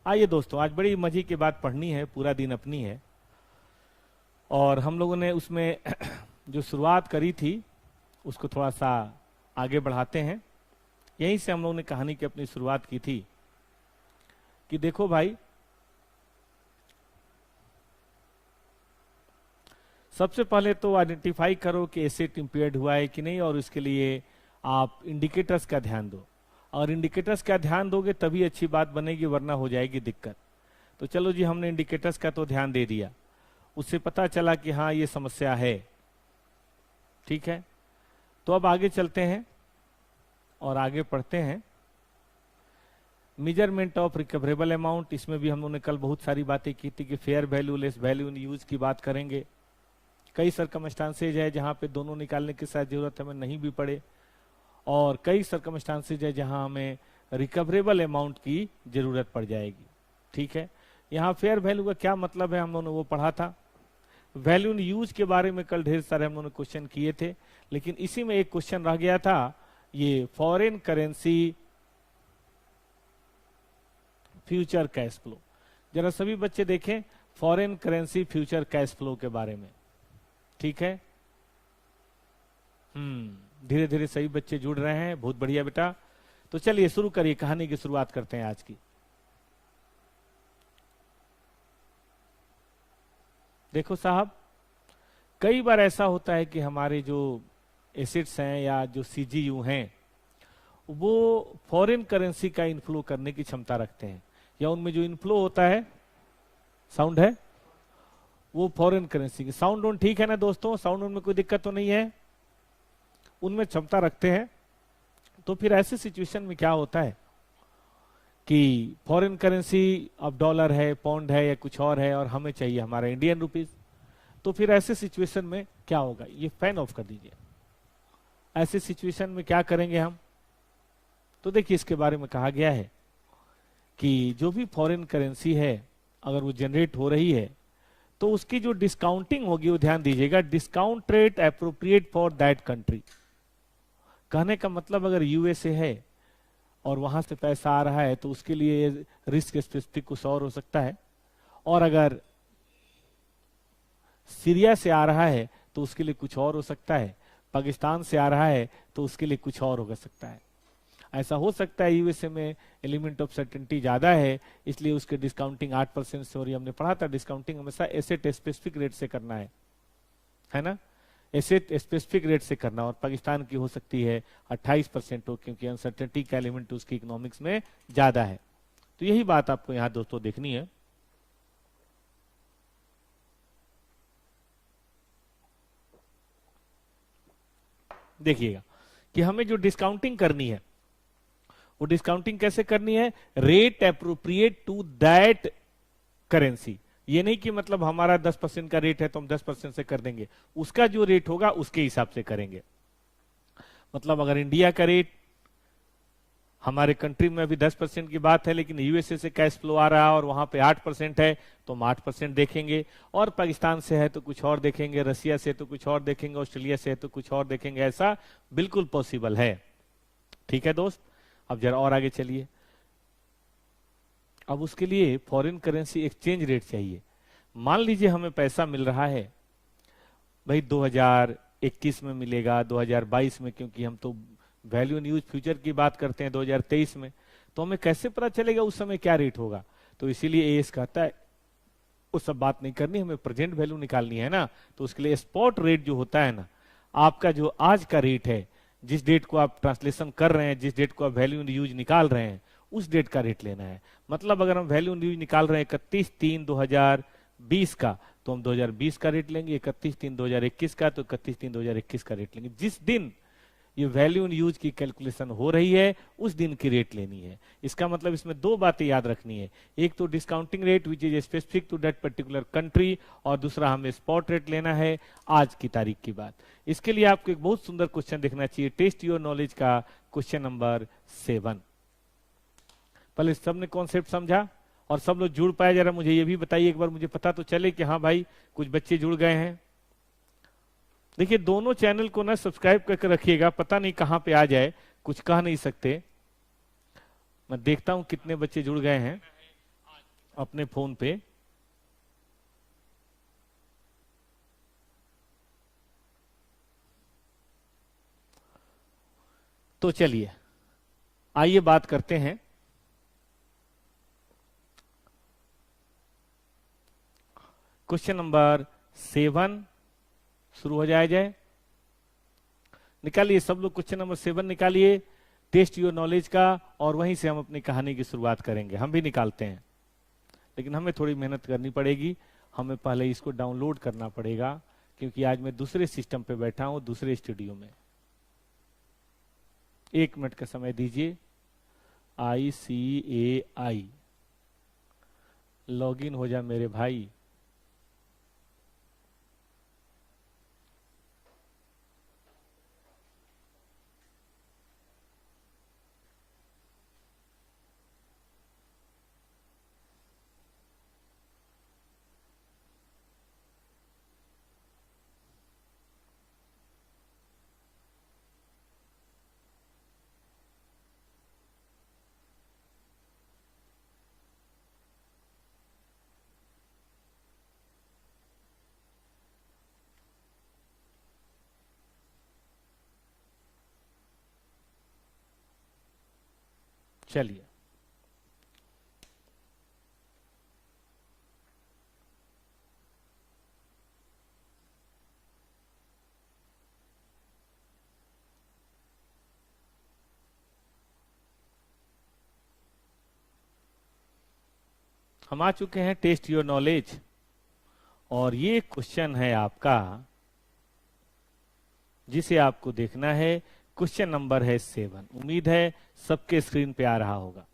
आइए दोस्तों, आज बड़ी मजे की बात पढ़नी है, पूरा दिन अपनी है। और हम लोगों ने उसमें जो शुरुआत करी थी उसको थोड़ा सा आगे बढ़ाते हैं। यहीं से हम लोगों ने कहानी की अपनी शुरुआत की थी कि देखो भाई, सबसे पहले तो आइडेंटिफाई करो कि एसेट इंपेयर्ड हुआ है कि नहीं, और इसके लिए आप इंडिकेटर्स का ध्यान दो। और इंडिकेटर्स का ध्यान दोगे तभी अच्छी बात बनेगी, वरना हो जाएगी दिक्कत। तो चलो जी, हमने इंडिकेटर्स का तो ध्यान दे दिया, उससे पता चला कि हाँ ये समस्या है। ठीक है, तो अब आगे चलते हैं और आगे पढ़ते हैं। मेजरमेंट ऑफ रिकवरेबल अमाउंट, इसमें भी हम लोगों ने कल बहुत सारी बातें की थी कि fair value less value in use की बात करेंगे। कई सरकमस्टांसेज है जहां पे दोनों निकालने की शायद जरूरत हमें नहीं भी पड़े, और कई सरकमस्टांसेज है जहां हमें रिकवरेबल अमाउंट की जरूरत पड़ जाएगी। ठीक है, यहाँ फेयर वैल्यू का क्या मतलब है हम लोगों ने वो पढ़ा था। वैल्यू इन यूज के बारे में कल ढेर सारे हम लोगों ने क्वेश्चन किए थे, लेकिन इसी में एक क्वेश्चन रह गया था, ये foreign currency future cash flow. जरा सभी बच्चे देखें foreign currency future cash flow के बारे में। ठीक है, धीरे धीरे सभी बच्चे जुड़ रहे हैं, बहुत बढ़िया बेटा। तो चलिए शुरू करिए, कहानी की शुरुआत करते हैं आज की। देखो साहब, कई बार ऐसा होता है कि हमारे जो एसेट्स हैं या जो सीजीयू हैं वो फॉरेन करेंसी का इनफ्लो करने की क्षमता रखते हैं, या उनमें जो इनफ्लो होता है, साउंड है वो फॉरेन करेंसी की। साउंड ऑन ठीक है ना दोस्तों? साउंड ऑन में कोई दिक्कत तो नहीं है? उनमें क्षमता रखते हैं। तो फिर ऐसे सिचुएशन में क्या होता है कि फॉरेन करेंसी अब डॉलर है, पाउंड है या कुछ और है, और हमें चाहिए हमारा इंडियन रुपीज। तो फिर ऐसे सिचुएशन में क्या होगा? ये फैन ऑफ कर दीजिए। ऐसे सिचुएशन में क्या करेंगे हम? तो देखिए, इसके बारे में कहा गया है कि जो भी फॉरेन करेंसी है अगर वो जनरेट हो रही है तो उसकी जो डिस्काउंटिंग होगी वो ध्यान दीजिएगा, discount rate appropriate for that country. कहने का मतलब अगर यूएसए है और वहां से पैसा आ रहा है तो उसके लिए रिस्क स्पेसिफिक कुछ और हो सकता है, और अगर सीरिया से आ रहा है तो उसके लिए कुछ और हो सकता है, पाकिस्तान से आ रहा है तो उसके लिए कुछ और हो सकता है। ऐसा हो सकता है यूएसए में एलिमेंट ऑफ सर्टेनिटी ज्यादा है, इसलिए उसके डिस्काउंटिंग 8% से हो रही है। हमने पढ़ा था डिस्काउंटिंग हमेशा एसेट स्पेसिफिक रेट से करना है ना, एसेट स्पेसिफिक रेट से करना। और पाकिस्तान की हो सकती है 28% हो, क्योंकि अनसर्टेनिटी का एलिमेंट उसकी इकोनॉमिक्स में ज्यादा है। तो यही बात आपको यहां दोस्तों देखनी है। देखिएगा कि हमें जो डिस्काउंटिंग करनी है वो डिस्काउंटिंग कैसे करनी है? Rate appropriate to that currency. ये नहीं कि मतलब हमारा 10% का रेट है तो हम 10% से कर देंगे, उसका जो रेट होगा उसके हिसाब से करेंगे। मतलब अगर इंडिया का रेट, हमारे कंट्री में अभी 10% की बात है, लेकिन यूएसए से कैश फ्लो आ रहा है और वहां पे 8% है तो हम 8% देखेंगे, और पाकिस्तान से है तो कुछ और देखेंगे, रसिया से तो कुछ और देखेंगे, ऑस्ट्रेलिया से है तो कुछ और देखेंगे। ऐसा बिल्कुल पॉसिबल है। ठीक है दोस्त, अब जरा और आगे चलिए। अब उसके लिए फॉरेन करेंसी एक्सचेंज रेट चाहिए। मान लीजिए हमें पैसा मिल रहा है भाई 2021 में मिलेगा, 2022 में, क्योंकि हम तो वैल्यू इन यूज फ्यूचर की बात करते हैं 2023 में, तो हमें कैसे पता चलेगा उस समय क्या रेट होगा? तो इसीलिए एएस कहता है वो सब बात नहीं करनी, हमें प्रेजेंट वैल्यू निकालनी है ना। तो उसके लिए स्पॉट रेट जो होता है ना, आपका जो आज का रेट है, जिस डेट को आप ट्रांसलेशन कर रहे हैं, जिस डेट को आप वैल्यू इन यूज निकाल रहे हैं, उस डेट का रेट लेना है। मतलब अगर हम वैल्यू इन यूज निकाल रहे हैं 31/3/2020 का, तो हम 2020 का रेट लेंगे। 31/3/2021 का, तो 31/3/2021 का रेट लेंगे। जिस दिन ये वैल्यू इन यूज की कैलकुलेशन हो रही है उस दिन की रेट लेनी है। इसका मतलब इसमें दो बातें याद रखनी है, एक तो discounting rate which is specific to that particular country, और दूसरा हमें स्पॉट रेट लेना है आज की तारीख की बात। इसके लिए आपको एक बहुत सुंदर क्वेश्चन देखना चाहिए, टेस्ट योर नॉलेज का क्वेश्चन नंबर 7। पहले सबने कॉन्सेप्ट समझा और सब लोग जुड़ पाए? जरा मुझे ये भी बताइए एक बार, मुझे पता तो चले कि हाँ भाई कुछ बच्चे जुड़ गए हैं। देखिए, दोनों चैनल को ना सब्सक्राइब करके रखिएगा, पता नहीं कहां पे आ जाए, कुछ कह नहीं सकते। मैं देखता हूं कितने बच्चे जुड़ गए हैं। अपने फोन पे तो चलिए आइए बात करते हैं क्वेश्चन नंबर 7 शुरू हो जाए। निकालिए सब लोग क्वेश्चन नंबर 7 निकालिए, टेस्ट योर नॉलेज का, और वहीं से हम अपनी कहानी की शुरुआत करेंगे। हम भी निकालते हैं, लेकिन हमें थोड़ी मेहनत करनी पड़ेगी। हमें पहले इसको डाउनलोड करना पड़ेगा, क्योंकि आज मैं दूसरे सिस्टम पे बैठा हूं, दूसरे स्टूडियो में। 1 मिनट का समय दीजिए। ICAI लॉगिन हो जा मेरे भाई। चलिए हम आ चुके हैं टेस्ट योर नॉलेज, और ये क्वेश्चन है आपका जिसे आपको देखना है। क्वेश्चन नंबर है 7। उम्मीद है सबके स्क्रीन पे आ रहा होगा।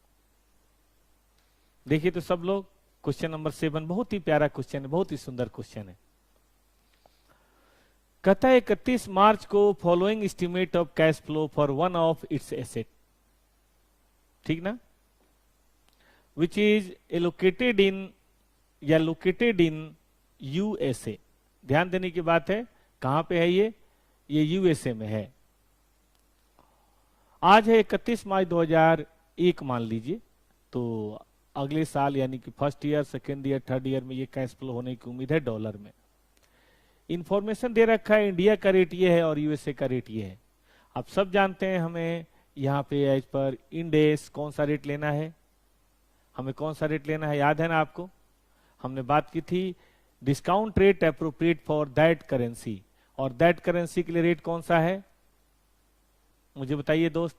देखिए तो सब लोग, क्वेश्चन नंबर 7 बहुत ही प्यारा क्वेश्चन है, बहुत ही सुंदर क्वेश्चन है। कहता है 31 मार्च को following estimate of cash flow for one of its asset, ठीक ना, विच इज एलोकेटेड इन या लोकेटेड इन यूएसए। ध्यान देने की बात है, कहां पे है ये यूएसए में है। आज है 31 मार्च 2001 मान लीजिए, तो अगले साल यानी कि first year, second year, third year में ये कैश फ्लो होने की उम्मीद है डॉलर में। इंफॉर्मेशन दे रखा है, इंडिया का रेट ये है और यूएसए का रेट ये है। आप सब जानते हैं हमें यहाँ पे एज पर इंडेस कौन सा रेट लेना है, हमें कौन सा रेट लेना है, याद है ना आपको? हमने बात की थी discount rate appropriate for that currency, और दैट करेंसी के लिए रेट कौन सा है मुझे बताइए दोस्त,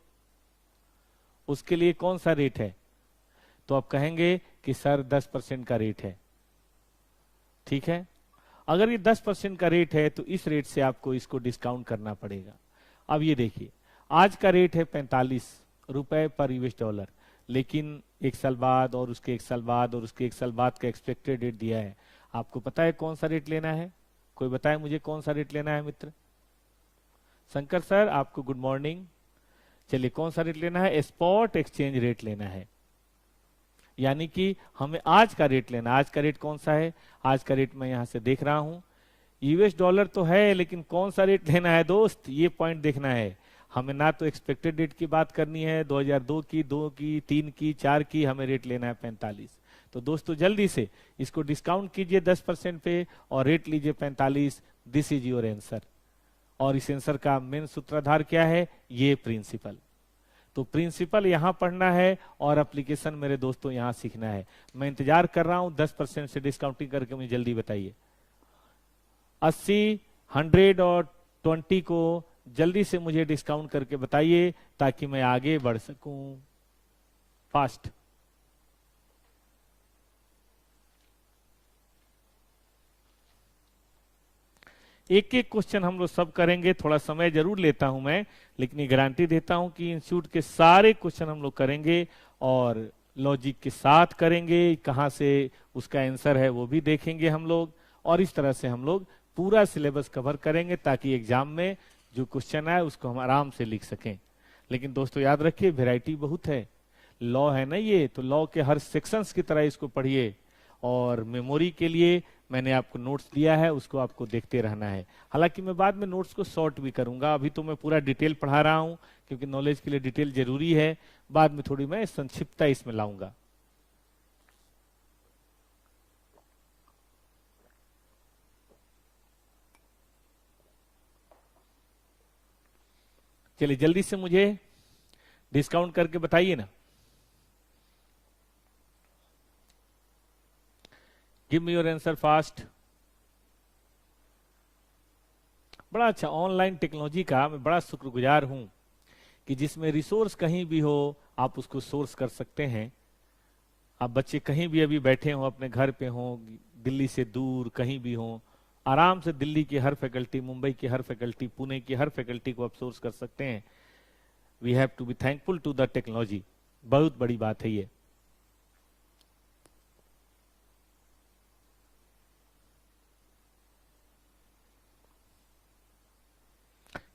उसके लिए कौन सा रेट है? तो आप कहेंगे कि सर 10% का रेट है, ठीक है। अगर ये 10% का रेट है तो इस रेट से आपको इसको डिस्काउंट करना पड़ेगा। अब ये देखिए, आज का रेट है 45 रुपए पर यूएस डॉलर, लेकिन 1 साल बाद और उसके 1 साल बाद और उसके 1 साल बाद का एक्सपेक्टेड रेट दिया है। आपको पता है कौन सा रेट लेना है? कोई बताए मुझे कौन सा रेट लेना है मित्र? शंकर सर आपको गुड मॉर्निंग। चलिए कौन सा रेट लेना है? स्पॉट एक्सचेंज रेट लेना है, यानी कि हमें आज का रेट लेना। आज का रेट कौन सा है? आज का रेट मैं यहां से देख रहा हूं, यूएस डॉलर तो है, लेकिन कौन सा रेट लेना है दोस्त, ये पॉइंट देखना है हमें। ना तो एक्सपेक्टेड रेट की बात करनी है 2002 की, 2 की, 3 की, 4 की, हमें रेट लेना है 45। तो दोस्तों जल्दी से इसको डिस्काउंट कीजिए 10% पे और रेट लीजिए 45। This is your answer. और इस आंसर का मेन सूत्रधार क्या है? ये प्रिंसिपल। तो प्रिंसिपल यहां पढ़ना है और एप्लीकेशन मेरे दोस्तों यहां सीखना है। मैं इंतजार कर रहा हूं 10% से डिस्काउंटिंग करके मुझे जल्दी बताइए। 80, 100 और 20 को जल्दी से मुझे डिस्काउंट करके बताइए ताकि मैं आगे बढ़ सकूं फास्ट। एक एक क्वेश्चन हम लोग सब करेंगे, थोड़ा समय जरूर लेता हूं मैं, लेकिन ये गारंटी देता हूं कि इंस्टीट्यूट के सारे क्वेश्चन हम लोग करेंगे और लॉजिक के साथ करेंगे। कहां से उसका आंसर है वो भी देखेंगे हम लोग, और इस तरह से हम लोग पूरा सिलेबस कवर करेंगे ताकि एग्जाम में जो क्वेश्चन आए उसको हम आराम से लिख सकें। लेकिन दोस्तों याद रखिए वैरायटी बहुत है, लॉ है ना ये, तो लॉ के हर सेक्शंस की तरह इसको पढ़िए। और मेमोरी के लिए मैंने आपको नोट्स दिया है, उसको आपको देखते रहना है। हालांकि मैं बाद में नोट्स को शॉर्ट भी करूंगा, अभी तो मैं पूरा डिटेल पढ़ा रहा हूं क्योंकि नॉलेज के लिए डिटेल जरूरी है। बाद में थोड़ी मैं संक्षिप्तता इसमें लाऊंगा। चलिए जल्दी से मुझे डिस्काउंट करके बताइए ना। Give me your answer fast. बड़ा अच्छा, ऑनलाइन टेक्नोलॉजी का मैं बड़ा शुक्रगुजार हूं कि जिसमें रिसोर्स कहीं भी हो आप उसको सोर्स कर सकते हैं। आप बच्चे कहीं भी अभी बैठे हो, अपने घर पे हो, दिल्ली से दूर कहीं भी हो, आराम से दिल्ली की हर फैकल्टी, मुंबई की हर फैकल्टी, पुणे की हर फैकल्टी को आप सोर्स कर सकते हैं। We have to be thankful to the technology. बहुत बड़ी बात है ये।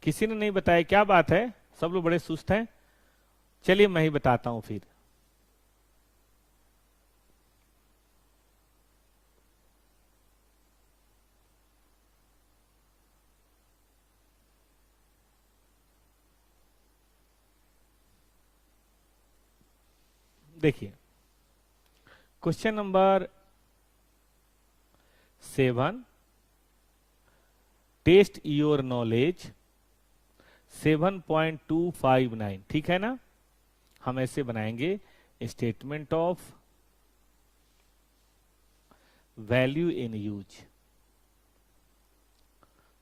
किसी ने नहीं बताया, क्या बात है, सब लोग बड़े सुस्त हैं। चलिए मैं ही बताता हूं फिर। देखिए question number 7, test your knowledge 7.259, ठीक है ना। हम ऐसे बनाएंगे, statement of value in use.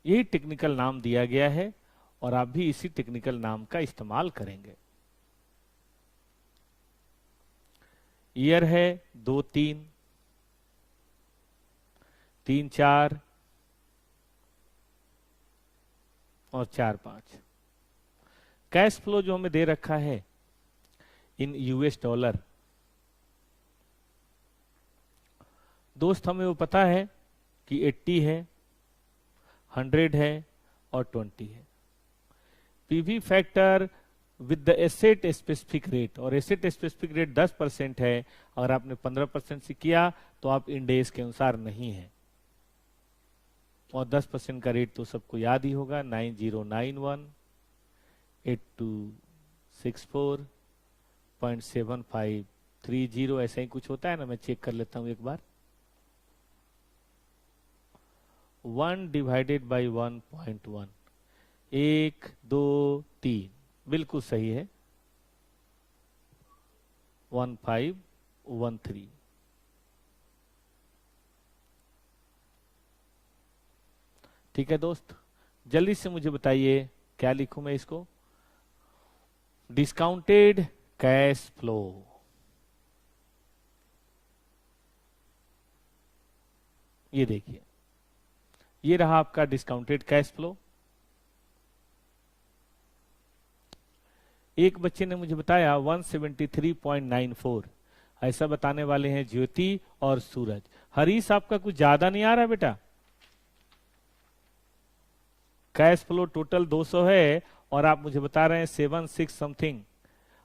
यही टेक्निकल नाम दिया गया है और आप भी इसी टेक्निकल नाम का इस्तेमाल करेंगे। ईयर है 2 3 3 4 और 4 5। कैश फ्लो जो हमें दे रखा है इन यूएस डॉलर, दोस्त हमें वो पता है कि 80 है, 100 है और 20 है। PV factor with the asset specific rate, और एसेट स्पेसिफिक रेट 10% है। अगर आपने 15% से किया तो आप इंडेस के अनुसार नहीं है। और 10% का रेट तो सबको याद ही होगा, 9091 8264.7530, ऐसा ही कुछ होता है ना। मैं चेक कर लेता हूं एक बार। 1 डिवाइडेड बाई 1.1, 1 2 3, बिल्कुल सही है, 1513। ठीक है दोस्त, जल्दी से मुझे बताइए क्या लिखूं मैं इसको। Discounted cash flow. ये देखिए, ये रहा आपका डिस्काउंटेड कैश फ्लो। एक बच्चे ने मुझे बताया 173.94, ऐसा बताने वाले हैं ज्योति और सूरज। हरीश आपका कुछ ज्यादा नहीं आ रहा बेटा। कैश फ्लो टोटल 200 है और आप मुझे बता रहे हैं 76 समथिंग।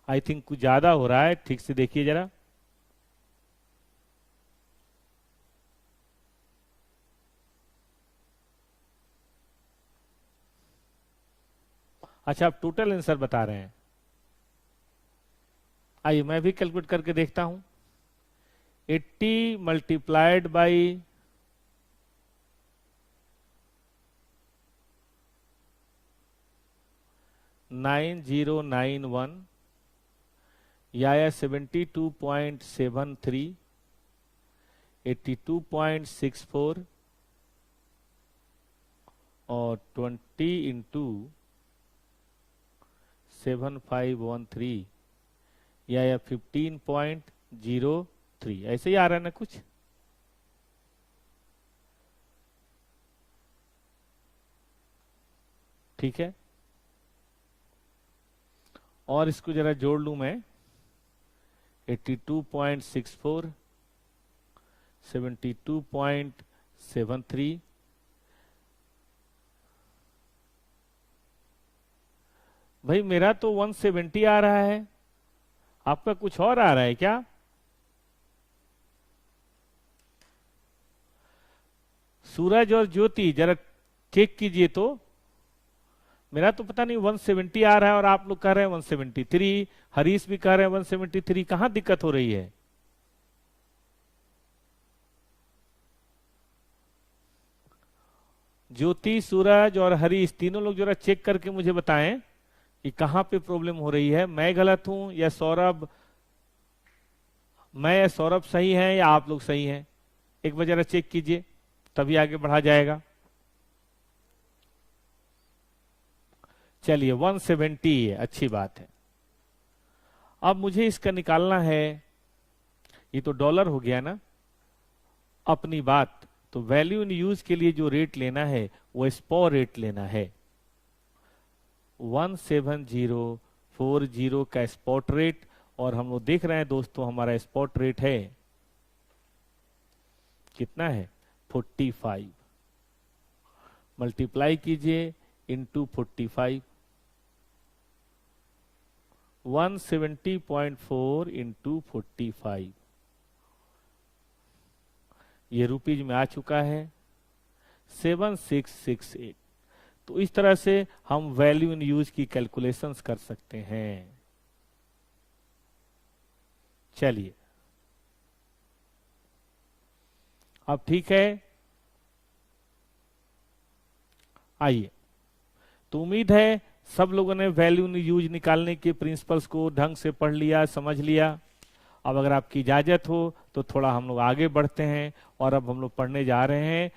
आई थिंक कुछ ज्यादा हो रहा है, ठीक से देखिए जरा। अच्छा, आप टोटल आंसर बता रहे हैं। आइए मैं भी कैलकुलेट करके देखता हूं। 80 मल्टीप्लाइड बाई 9091 या 72.73, 82.64 और 20 इंटू 7513 या 15.03, ऐसे ही आ रहा है ना कुछ। ठीक है, और इसको जरा जोड़ लूं मैं। 82.64, 72.73, भाई मेरा तो 170 आ रहा है, आपका कुछ और आ रहा है क्या? सूरज और ज्योति जरा चेक कीजिए तो। मेरा तो पता नहीं 170 आ रहा है और आप लोग कह रहे हैं 173, हरीश भी कह रहे हैं 173। कहां दिक्कत हो रही है? ज्योति, सूरज और हरीश तीनों लोग जरा चेक करके मुझे बताएं कि कहां पे प्रॉब्लम हो रही है, मैं गलत हूं या सौरभ, मैं या सौरभ सही है या आप लोग सही हैं? एक बार जरा चेक कीजिए, तभी आगे बढ़ा जाएगा। चलिए 170 है, अच्छी बात है। अब मुझे इसका निकालना है, ये तो डॉलर हो गया ना अपनी बात। तो वैल्यू इन यूज के लिए जो रेट लेना है वो स्पॉ रेट लेना है। 17040 का स्पॉट रेट, और हम लोग देख रहे हैं दोस्तों हमारा स्पॉट रेट है कितना है, 45। मल्टीप्लाई कीजिए इंटू 45, 170.4 इंटू 45, ये रुपीज में आ चुका है 7668। तो इस तरह से हम वैल्यू इन यूज की कैलकुलेशंस कर सकते हैं। चलिए अब ठीक है, आइए। तो उम्मीद है सब लोगों ने वैल्यू इन यूज निकालने के प्रिंसिपल्स को ढंग से पढ़ लिया, समझ लिया। अब अगर आपकी इजाजत हो तो थोड़ा हम लोग आगे बढ़ते हैं, और अब हम लोग पढ़ने जा रहे हैं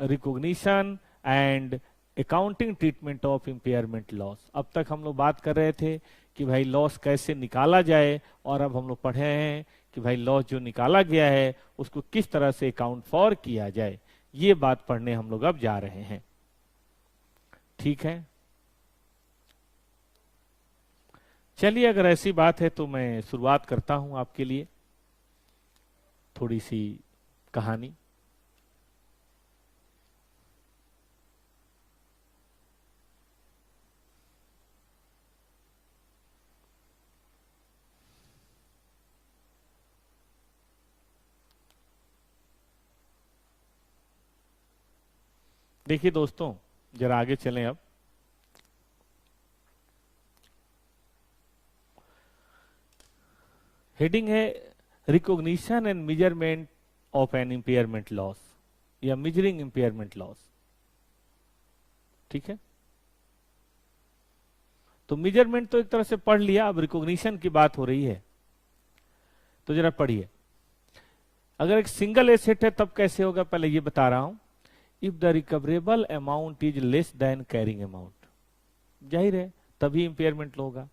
recognition and accounting treatment of impairment loss. अब तक हम लोग बात कर रहे थे कि भाई लॉस कैसे निकाला जाए, और अब हम लोग पढ़े हैं कि भाई लॉस जो निकाला गया है उसको किस तरह से अकाउंट फॉर किया जाए। ये बात पढ़ने हम लोग अब जा रहे हैं, ठीक है। चलिए अगर ऐसी बात है तो मैं शुरुआत करता हूं आपके लिए थोड़ी सी कहानी। देखिए दोस्तों, जरा आगे चलें। अब हेडिंग है recognition and measurement of an impairment loss, या मेजरिंग इम्पेयरमेंट लॉस, ठीक है। तो मेजरमेंट तो एक तरह से पढ़ लिया, अब रिकॉग्निशन की बात हो रही है। तो जरा पढ़िए, अगर एक सिंगल एसेट है तब कैसे होगा, पहले ये बता रहा हूं। If the recoverable amount is less than carrying amount, जाहिर है तभी इंपेयरमेंट होगा।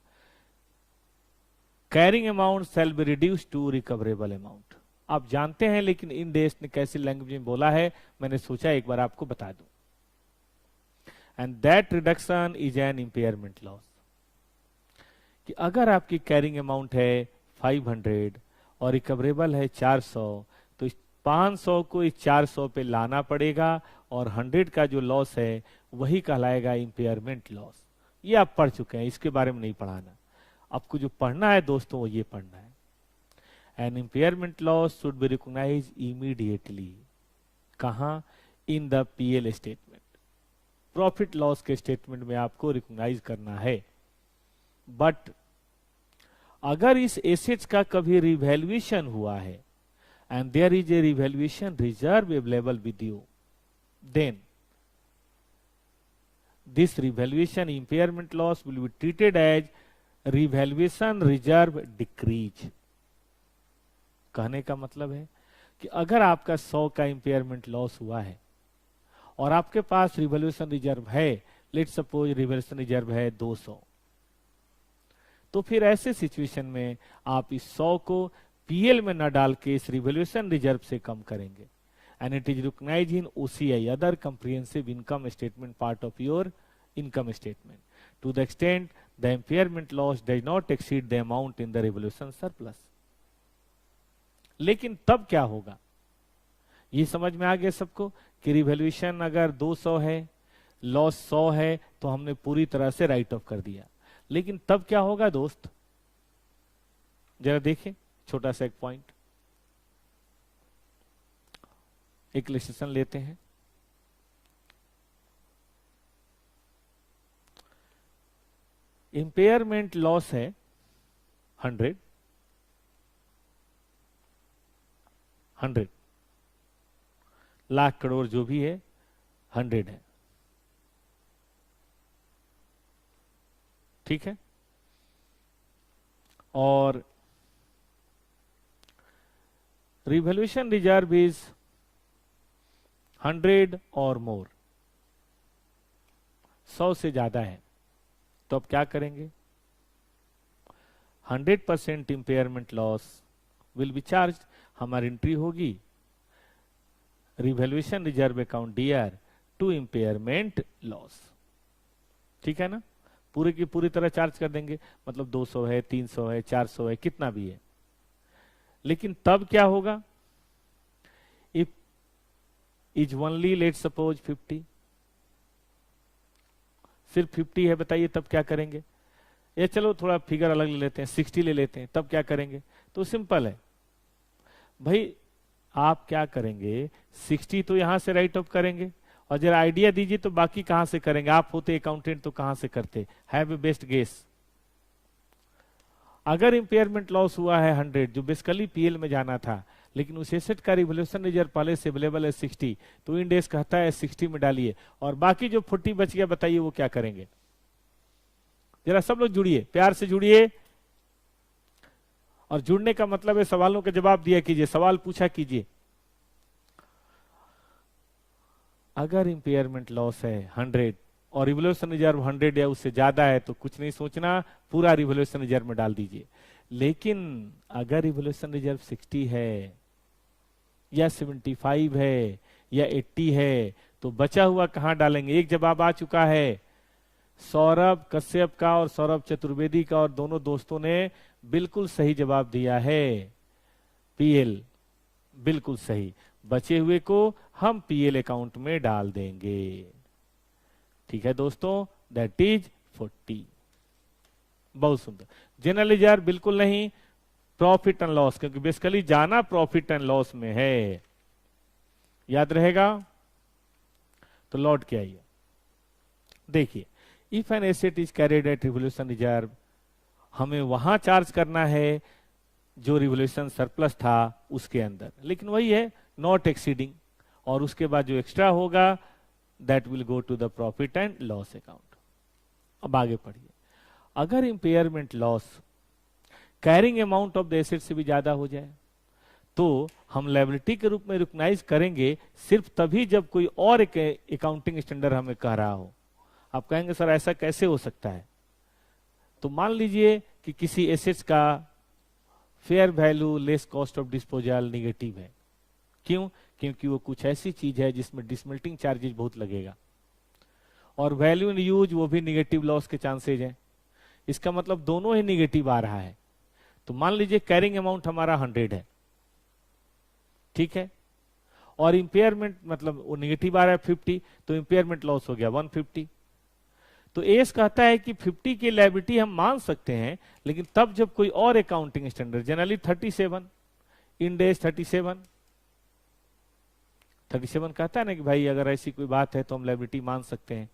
Carrying amount shall be reduce to recoverable amount, आप जानते हैं, लेकिन इन देश ने कैसी लैंग्वेज में बोला है, मैंने सोचा एक बार आपको बता दूं। And that reduction is an impairment loss, कि अगर आपकी कैरिंग अमाउंट है 500 और रिकवरेबल है 400, तो इस 500 को इस 400 पे लाना पड़ेगा, और 100 का जो लॉस है वही कहलाएगा इंपेयरमेंट लॉस। ये आप पढ़ चुके हैं, इसके बारे में नहीं पढ़ाना। आपको जो पढ़ना है दोस्तों वो ये पढ़ना है, an impairment loss should be recognised immediately. कहां? In the PL statement, profit loss के स्टेटमेंट में आपको रिकॉग्नाइज करना है। बट अगर इस एसेट्स का कभी रिवैल्यूएशन हुआ है and there is a revaluation reserve available with you, then this revaluation impairment loss will be treated as revaluation reserve decrease। कहने का मतलब है कि अगर आपका 100 का इंपेयरमेंट लॉस हुआ है और आपके पास रिवैल्यूएशन रिजर्व है, लेट सपोज रिवैल्यूएशन रिजर्व है 200, तो फिर ऐसे सिचुएशन में आप इस 100 को पीएल में न डाल के इस रिवैल्यूएशन रिजर्व से कम करेंगे, and it is recognized in OCI, other comprehensive income statement, part of your income statement, to the extent the impairment loss does not exceed the amount in the revaluation surplus। लेकिन तब क्या होगा, ये समझ में आ गया सबको कि रिवैल्यूएशन अगर 200 है, लॉस 100 है, तो हमने पूरी तरह से राइट ऑफ कर दिया। लेकिन तब क्या होगा दोस्त, जरा देखें छोटा सा एक पॉइंट, एक इलस्ट्रेशन लेते हैं। इंपेयरमेंट लॉस है 100 लाख करोड़ जो भी है 100 है। ठीक है। और रिवैल्यूएशन रिजर्व इज 100 और मोर, 100 से ज्यादा है, तो अब क्या करेंगे? 100% impairment loss will be charge, हमारी एंट्री होगी revaluation reserve account DR to impairment loss. ठीक है ना, पूरे की पूरी तरह चार्ज कर देंगे, मतलब 200 है, 300 है, 400 है, कितना भी है। लेकिन तब क्या होगा? If is only let suppose 50, सिर्फ 50 है, बताइए तब क्या करेंगे? ये चलो थोड़ा फिगर अलग ले लेते हैं, 60 ले लेते हैं, तब क्या करेंगे? तो सिंपल है भाई, आप क्या करेंगे? 60 तो यहां से राइट ऑफ करेंगे, और जरा आइडिया दीजिए तो बाकी कहां से करेंगे? आप होते अकाउंटेंट तो कहां से करते? Have a best guess. अगर इंपेयरमेंट लॉस हुआ है 100, जो बेसिकली पीएल में जाना था, लेकिन उस एसेट का रिवैल्यूएशन रिजर्व पहले से अवेलेबल है 60, तो इंडेक्स कहता है 60 में डालिए, और बाकी जो 40 बच गया, बताइए वो क्या करेंगे? जरा सब लोग जुड़िए, प्यार से जुड़िए, और जुड़ने का मतलब है सवालों का जवाब दिया कीजिए, सवाल पूछा कीजिए। अगर इंपेयरमेंट लॉस है 100 और रिवैल्यूएशन रिजर्व 100 या उससे ज्यादा है, तो कुछ नहीं सोचना, पूरा रिवैल्यूएशन रिजर्व में डाल दीजिए। लेकिन अगर रिवैल्यूएशन रिजर्व 60 है या 75 है या 80 है, तो बचा हुआ कहां डालेंगे? एक जवाब आ चुका है, सौरभ कश्यप का और सौरभ चतुर्वेदी का, और दोनों दोस्तों ने बिल्कुल सही जवाब दिया है, पीएल, बिल्कुल सही। बचे हुए को हम पीएल अकाउंट में डाल देंगे। ठीक है दोस्तों, दैट इज 40। बहुत सुंदर। जनरल रिजर्व बिल्कुल नहीं, प्रॉफिट एंड लॉस, क्योंकि बेसिकली जाना प्रॉफिट एंड लॉस में है, याद रहेगा। तो लौट के आइए, देखिए, if an asset is carried at revaluation reserve, हमें वहां चार्ज करना है जो रिवैल्यूएशन सरप्लस था उसके अंदर, लेकिन वही है नॉट एक्सीडिंग, और उसके बाद जो एक्स्ट्रा होगा that will go to the profit and loss account. अब आगे पढ़िए, अगर impairment loss carrying amount of the asset से भी ज्यादा हो जाए, तो हम लायबिलिटी के रूप में रिकॉग्नाइज करेंगे सिर्फ तभी जब कोई और एक अकाउंटिंग स्टैंडर्ड हमें कह रहा हो। आप कहेंगे सर ऐसा कैसे हो सकता है? तो मान लीजिए कि किसी एसेट्स का fair value less cost of disposal negative है। क्यों? क्योंकि वो कुछ ऐसी चीज है जिसमें डिसमेल्टिंग चार्जेस बहुत लगेगा, और वैल्यू इन यूज वो भी निगेटिव लॉस के चांसेज हैं। इसका मतलब दोनों ही निगेटिव आ रहा है। तो मान लीजिए कैरिंग अमाउंट हमारा 100 है, ठीक है, और इंपेयरमेंट मतलब वो निगेटिव आ रहा है 50, तो इंपेयरमेंट लॉस हो गया 150। तो एस कहता है कि 50 की लायबिलिटी हम मान सकते हैं, लेकिन तब जब कोई और accounting standard, generally 37, end S 37 कहता है ना कि भाई अगर ऐसी कोई बात है तो हम लायबिलिटी मान सकते हैं।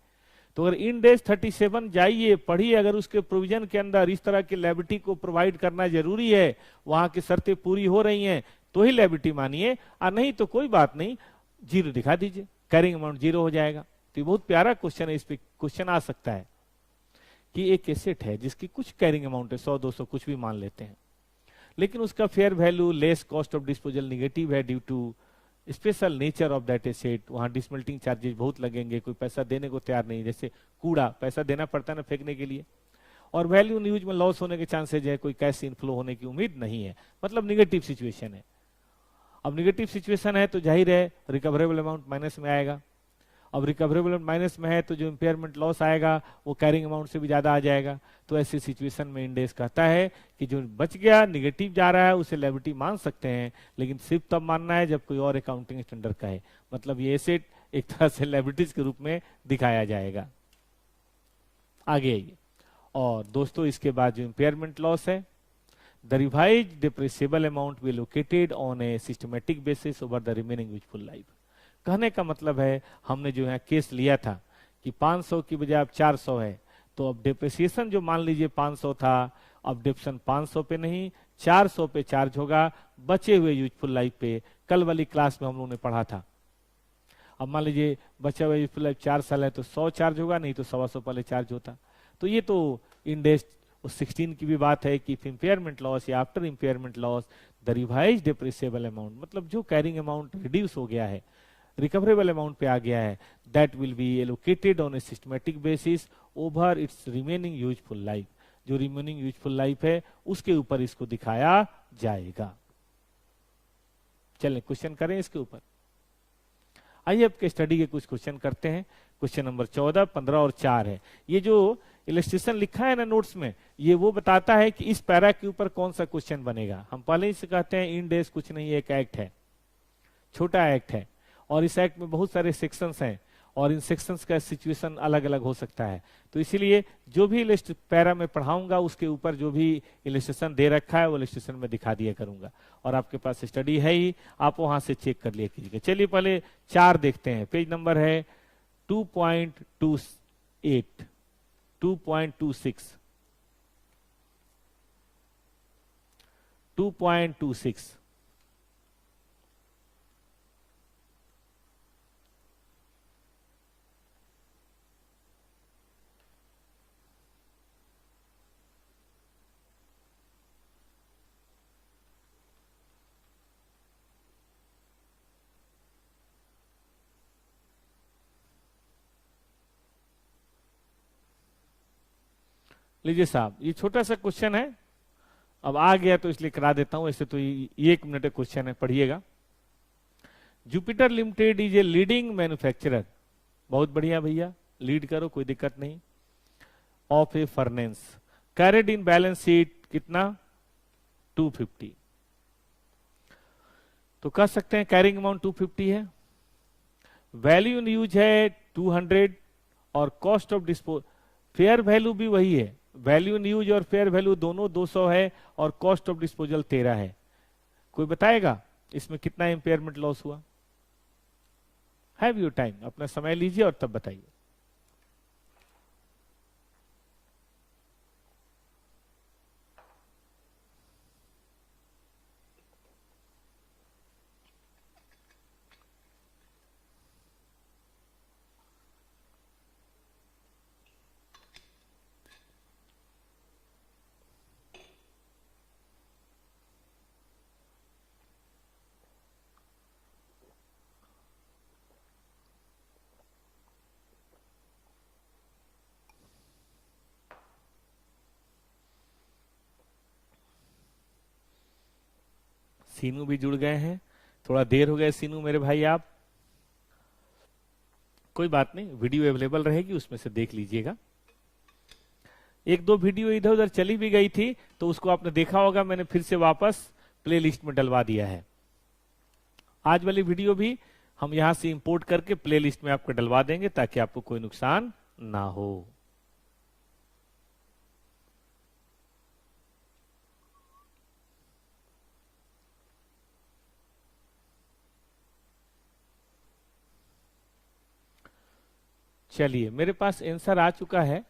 तो अगर इंड एस 37 जाइए, पढ़िए, अगर उसके प्रोविजन के अंदर इस तरह की लायबिलिटी को प्रोवाइड करना जरूरी है, वहां की शर्तें पूरी हो रही हैं, तो ही लायबिलिटी मानिए, और नहीं तो कोई बात नहीं, जीरो दिखा दीजिए, कैरिंग अमाउंट जीरो हो जाएगा। तो ये बहुत प्यारा क्वेश्चन है, इस पे क्वेश्चन आ सकता है कि एक एसेट है जिसकी कुछ कैरिंग अमाउंट है, 100-200 कुछ भी मान लेते हैं, लेकिन उसका fair value less cost of disposal negative है due to special nature of that asset. वहां डिसमेल्टिंग चार्जेस बहुत लगेंगे, कोई पैसा देने को तैयार नहीं, जैसे कूड़ा पैसा देना पड़ता है ना फेंकने के लिए, और वैल्यू इन यूज में लॉस होने के चांसेज है, कोई कैश इनफ्लो होने की उम्मीद नहीं है, मतलब निगेटिव सिचुएशन है। अब निगेटिव सिचुएशन है तो जाहिर है रिकवरेबल अमाउंट माइनस में आएगा। अब रिकवरेबल माइनस में है तो जो इंपेयरमेंट लॉस आएगा वो कैरिंग अमाउंट से भी ज्यादा आ जाएगा। तो ऐसी सिचुएशन में इंडेक्स कहता है कि जो बच गया निगेटिव जा रहा है उसे लायबिलिटी मान सकते हैं, लेकिन सिर्फ तब मानना है जब कोई और अकाउंटिंग स्टैंडर्ड का है, मतलब ये एसेट एक तरह से लायबिलिटीज के रूप में दिखाया जाएगा। आगे आइए, और दोस्तों इसके बाद जो इंपेयरमेंट लॉस है, the revised depreciable amount will located on a systematic basis over the remaining useful life. कहने का मतलब है हमने जो है केस लिया था कि 500 की बजाय अब 400 है, तो अब डिप्रिसिएशन जो मान लीजिए 500 था, अब डिप्शन 500 पे नहीं 400 पे चार्ज होगा, बचे हुए यूजफुल लाइफ पे। कल वाली क्लास में हम लोगों ने पढ़ा था। अब मान लीजिए बचा हुआ यूजफुल लाइफ 4 साल है तो 100 चार्ज होगा, नहीं तो 125 पहले चार्ज होता। तो ये तो इंड एस 16 की भी बात है कि इफ इम्पेयरमेंट लॉस या after impairment loss the revise depreciable amount, मतलब जो कैरिंग अमाउंट रिड्यूस हो गया है, रिकवरेबल अमाउंट पे आ गया है, that will be allocated on a systematic basis over it's remaining useful life. जो रिमेनिंग यूजफुल लाइफ है उसके ऊपर इसको दिखाया जाएगा। चलें क्वेश्चन करें इसके ऊपर। आइए आपके स्टडी के कुछ क्वेश्चन करते हैं। क्वेश्चन नंबर 14, 15 और 4 है। ये जो इलस्ट्रेशन लिखा है ना नोट्स में, ये वो बताता है कि इस पैरा के ऊपर कौन सा क्वेश्चन बनेगा। हम पहले ही से कहते हैं इंड एस कुछ नहीं, एक एक्ट है, छोटा एक्ट है, और इस एक्ट में बहुत सारे सेक्शंस हैं और इन सेक्शंस का सिचुएशन अलग अलग हो सकता है। तो इसीलिए जो भी पैरा में पढ़ाऊंगा उसके ऊपर जो भी इलस्ट्रेशन दे रखा है वो इलस्ट्रेशन में दिखा दिया करूंगा, और आपके पास स्टडी है ही, आप वहां से चेक कर लिया कीजिएगा। चलिए पहले 4 देखते हैं। पेज नंबर है 2.28, 2.26, 2.26। लीजिए साहब, ये छोटा सा क्वेश्चन है, अब आ गया तो इसलिए करा देता हूं, ऐसे तो ये 1 मिनट का क्वेश्चन है, पढ़िएगा। Jupiter limited is a leading manufacturer, बहुत बढ़िया भैया, लीड करो, कोई दिक्कत नहीं, of A furnace, carried in balance sheet कितना 250, तो कह सकते हैं कैरिंग अमाउंट 250 है, वैल्यू इन यूज है 200 और cost of dispose, fair value भी वही है, वैल्यू इन यूज और फेयर वैल्यू दोनों 200 है और कॉस्ट ऑफ डिस्पोजल 13 है। कोई बताएगा इसमें कितना इंपेयरमेंट लॉस हुआ? हैव योर टाइम, अपना समय लीजिए और तब बताइए। सीनू भी जुड़ गए हैं, थोड़ा देर हो गया सीनू मेरे भाई आप, कोई बात नहीं, वीडियो अवेलेबल रहेगी उसमें से देख लीजिएगा। 1-2 वीडियो इधर उधर चली भी गई थी तो उसको आपने देखा होगा, मैंने फिर से वापस प्लेलिस्ट में डलवा दिया है। आज वाली वीडियो भी हम यहां से इंपोर्ट करके प्लेलिस्ट में आपको डलवा देंगे ताकि आपको कोई नुकसान ना हो। चलिए मेरे पास आंसर आ चुका है।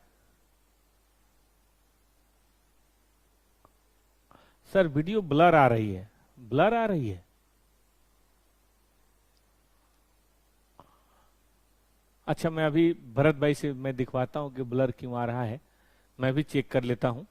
सर वीडियो ब्लर आ रही है, ब्लर आ रही है। अच्छा मैं अभी भरत भाई से मैं दिखवाता हूं कि ब्लर क्यों आ रहा है, मैं भी चेक कर लेता हूं।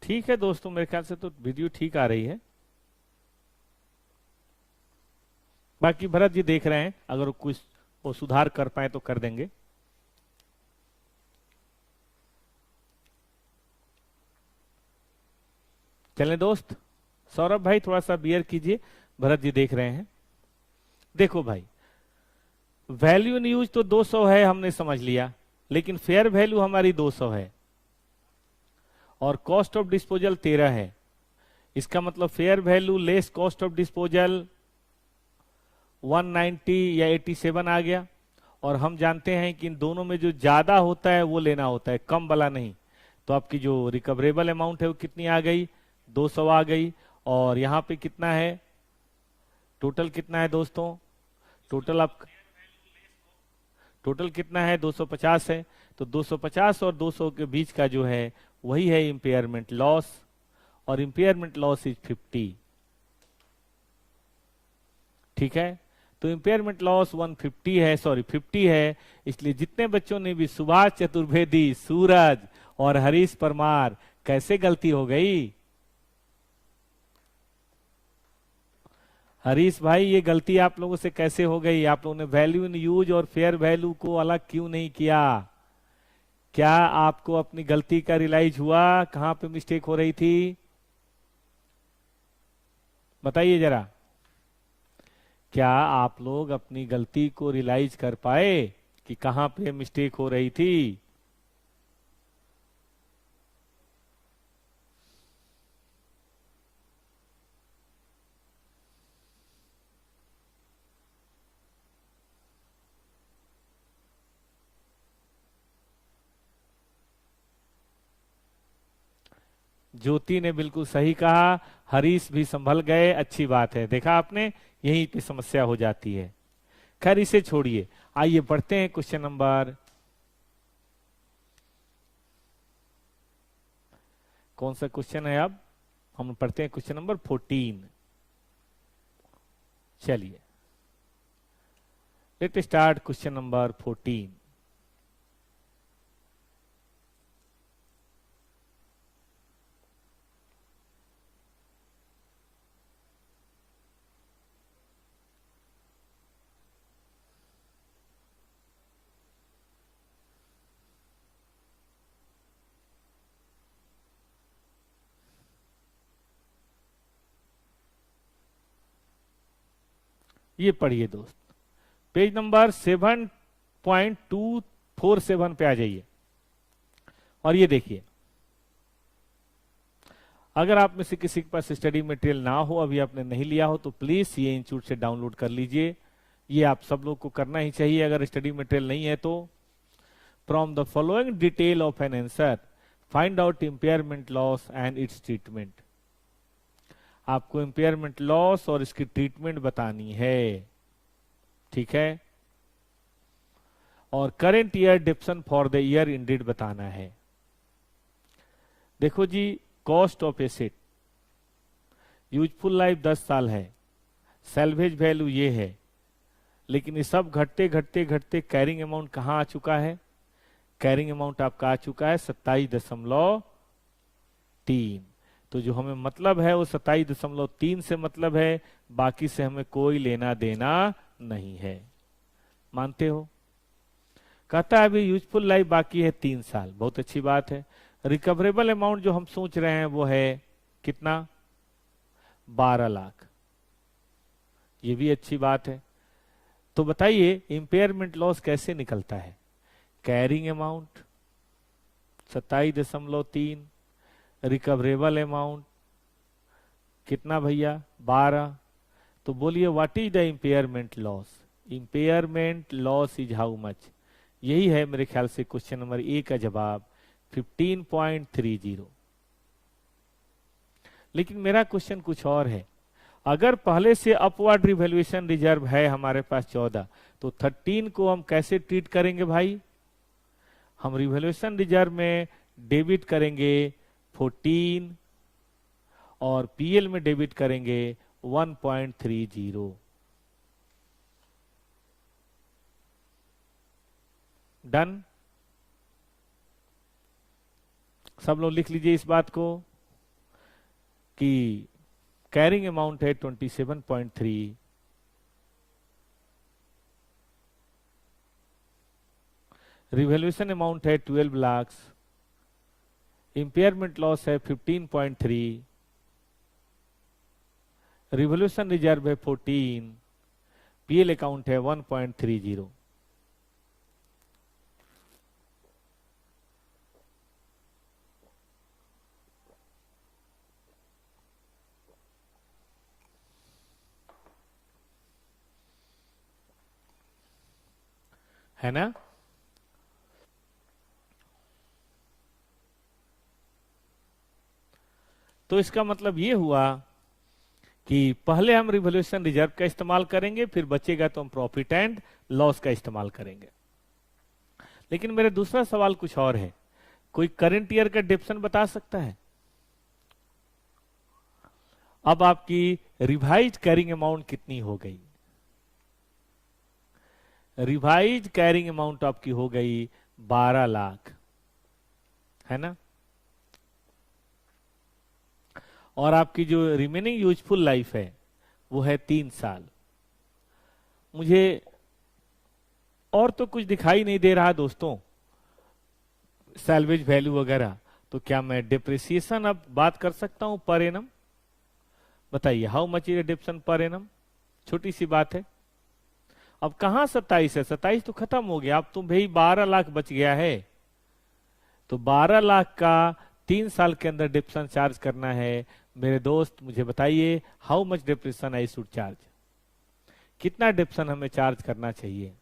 ठीक है दोस्तों, मेरे ख्याल से तो वीडियो ठीक आ रही है। बाकी भरत जी देख रहे हैं, अगर कुछ वो सुधार कर पाए तो कर देंगे। चलें दोस्त, सौरभ भाई थोड़ा सा बियर कीजिए, भरत जी देख रहे हैं। देखो भाई, वैल्यू इन यूज तो 200 है, हमने समझ लिया, लेकिन फेयर वैल्यू हमारी 200 है और कॉस्ट ऑफ डिस्पोजल 13 है। इसका मतलब fair value less cost of disposal 190 या 87 आ गया, और हम जानते हैं कि इन दोनों में जो ज्यादा होता है वो लेना होता है, कम वाला नहीं। तो आपकी जो रिकवरेबल अमाउंट है वो कितनी आ गई, 200 आ गई। और यहाँ पे कितना है, टोटल कितना है दोस्तों, टोटल आप, टोटल कितना है, 250 है। तो 250 और 200 के बीच का जो है वही है इम्पेयरमेंट लॉस, और इम्पेयरमेंट लॉस इज 50। ठीक है, तो इम्पेयरमेंट लॉस 150 है, सॉरी 50 है। इसलिए जितने बच्चों ने भी सुभाष चतुर्वेदी, सूरज और हरीश परमार, कैसे गलती हो गई हरीश भाई, ये गलती आप लोगों से कैसे हो गई? आप लोगों ने वैल्यू इन यूज और फेयर वैल्यू को अलग क्यों नहीं किया? क्या आपको अपनी गलती का रियलाइज हुआ, कहां पे मिस्टेक हो रही थी? बताइए जरा, क्या आप लोग अपनी गलती को रियलाइज कर पाए कि कहां पे मिस्टेक हो रही थी? ज्योति ने बिल्कुल सही कहा, हरीश भी संभल गए, अच्छी बात है। देखा आपने, यहीं पे समस्या हो जाती है। खैर इसे छोड़िए, आइए पढ़ते हैं क्वेश्चन नंबर, कौन सा क्वेश्चन है अब, हम पढ़ते हैं क्वेश्चन नंबर 14। चलिए, लेट स्टार्ट क्वेश्चन नंबर 14। ये पढ़िए दोस्त, पेज नंबर 7.247 पे आ जाइए और ये देखिए। अगर आप में से किसी के पास स्टडी मटेरियल ना हो, अभी आपने नहीं लिया हो, तो प्लीज ये इंस्टीट्यूट से डाउनलोड कर लीजिए। ये आप सब लोग को करना ही चाहिए अगर स्टडी मटेरियल नहीं है तो। From the following detail of an answer find out impairment loss and its treatment. आपको इंपेयरमेंट लॉस और इसकी ट्रीटमेंट बतानी है, ठीक है। और current year depreciation for the year ended बताना है। देखो जी, cost of asset, useful life 10 साल है, सेल्वेज वैल्यू ये है, लेकिन ये सब घटते घटते घटते कैरिंग अमाउंट कहां आ चुका है? कैरिंग अमाउंट आपका आ चुका है 27.3। तो जो हमें मतलब है वो 27.3 से मतलब है, बाकी से हमें कोई लेना देना नहीं है। मानते हो? कहता है अभी यूजफुल लाइफ बाकी है 3 साल, बहुत अच्छी बात है। रिकवरेबल अमाउंट जो हम सोच रहे हैं वो है कितना? 12 लाख। ये भी अच्छी बात है। तो बताइए इंपेयरमेंट लॉस कैसे निकलता है? कैरिंग अमाउंट 27.3, रिकवरेबल अमाउंट कितना भैया? 12। तो बोलिए what is the impairment loss? Impairment loss is how much? यही है मेरे ख्याल से क्वेश्चन नंबर ए का जवाब, 15.30। लेकिन मेरा क्वेश्चन कुछ और है। अगर पहले से अपवर्ड रिवैल्यूएशन रिजर्व है हमारे पास 14, तो 13 को हम कैसे ट्रीट करेंगे भाई? हम रिवैल्यूएशन रिजर्व में डेबिट करेंगे 14 और पीएल में डेबिट करेंगे 1.30। डन? सब लोग लिख लीजिए इस बात को कि कैरिंग अमाउंट है 27.3, रिवैल्यूएशन अमाउंट है 12 लाख, इंपेयरमेंट लॉस है 15.3, रिवॉल्यूशन रिजर्व है 14, पीएल अकाउंट है 1.30। है ना। तो इसका मतलब ये हुआ कि पहले हम रिवॉल्यूशन रिजर्व का इस्तेमाल करेंगे, फिर बचेगा तो हम प्रॉफिट एंड लॉस का इस्तेमाल करेंगे। लेकिन मेरा दूसरा सवाल कुछ और है, कोई करंट ईयर का डिप्शन बता सकता है? अब आपकी रिवाइज कैरिंग अमाउंट कितनी हो गई? रिवाइज कैरिंग अमाउंट आपकी हो गई 12 लाख, है ना। और आपकी जो रिमेनिंग यूजफुल लाइफ है वो है 3 साल। मुझे और तो कुछ दिखाई नहीं दे रहा दोस्तों, सैल्वेज वैल्यू वगैरह। तो क्या मैं डिप्रिसिएशन अब बात कर सकता हूं पर एनम? बताइए, how much is डिप्शन per annum? छोटी सी बात है। अब कहां 27 है? 27 तो खत्म हो गया, अब तो भाई 12 लाख बच गया है। तो 12 लाख का 3 साल के अंदर डिप्शन चार्ज करना है। मेरे दोस्त मुझे बताइए, how much depression I should charge? कितना डिप्शन हमें चार्ज करना चाहिए?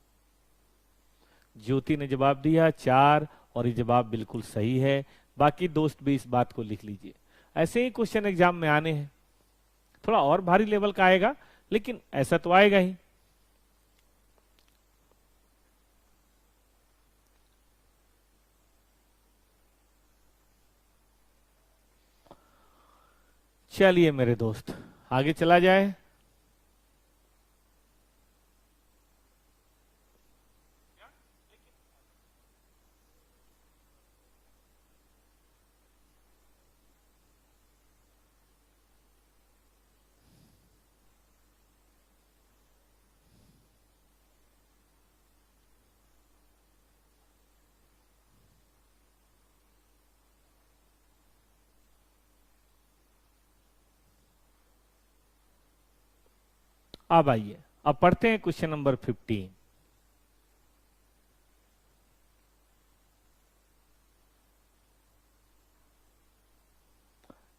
ज्योति ने जवाब दिया 4, और ये जवाब बिल्कुल सही है। बाकी दोस्त भी इस बात को लिख लीजिए। ऐसे ही क्वेश्चन एग्जाम में आने हैं, थोड़ा और भारी लेवल का आएगा, लेकिन ऐसा तो आएगा ही। चलिए मेरे दोस्त, आगे चला जाए। अब आइए, अब पढ़ते हैं क्वेश्चन नंबर 15।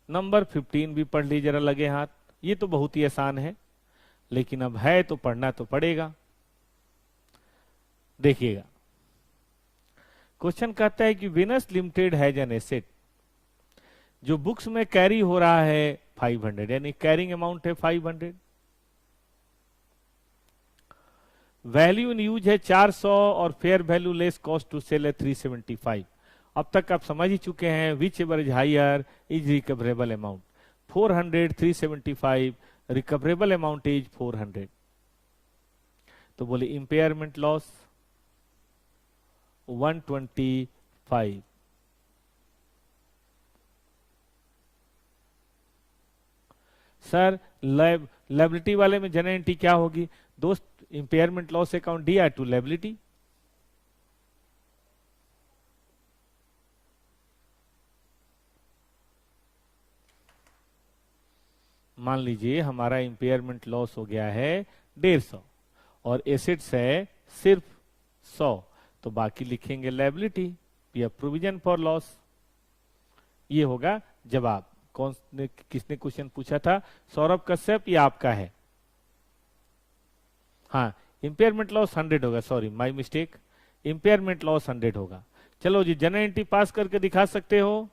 नंबर 15 भी पढ़ लीजिए जरा लगे हाथ। ये तो बहुत ही आसान है, लेकिन अब है तो पढ़ना तो पड़ेगा। देखिएगा, क्वेश्चन कहता है कि Venus limited has an asset, जो बुक्स में कैरी हो रहा है 500, यानी कैरिंग अमाउंट है 500। वैल्यू इन यूज है 400 और fair value less cost to sell है 375। अब तक आप समझ ही चुके हैं, whichever is higher is recoverable amount. 400, 375, recoverable amount is 400। तो बोले इंपेयरमेंट लॉस 125। सर लायबिलिटी वाले में जनरल एंट्री क्या होगी? दोस्त, इंपेयरमेंट लॉस अकाउंट दिया टू लायबिलिटी। मान लीजिए हमारा इंपेयरमेंट लॉस हो गया है 150 और एसेट्स है सिर्फ 100, तो बाकी लिखेंगे लायबिलिटी या प्रोविजन फॉर लॉस। ये होगा जवाब। कौन ने, किसने क्वेश्चन पूछा था? सौरभ कश्यप, ये आपका है। हाँ, इंपेयरमेंट लॉस 100 होगा, sorry my mistake, impairment loss 100 होगा। चलो जी, जनरल एंट्री पास करके दिखा सकते हो?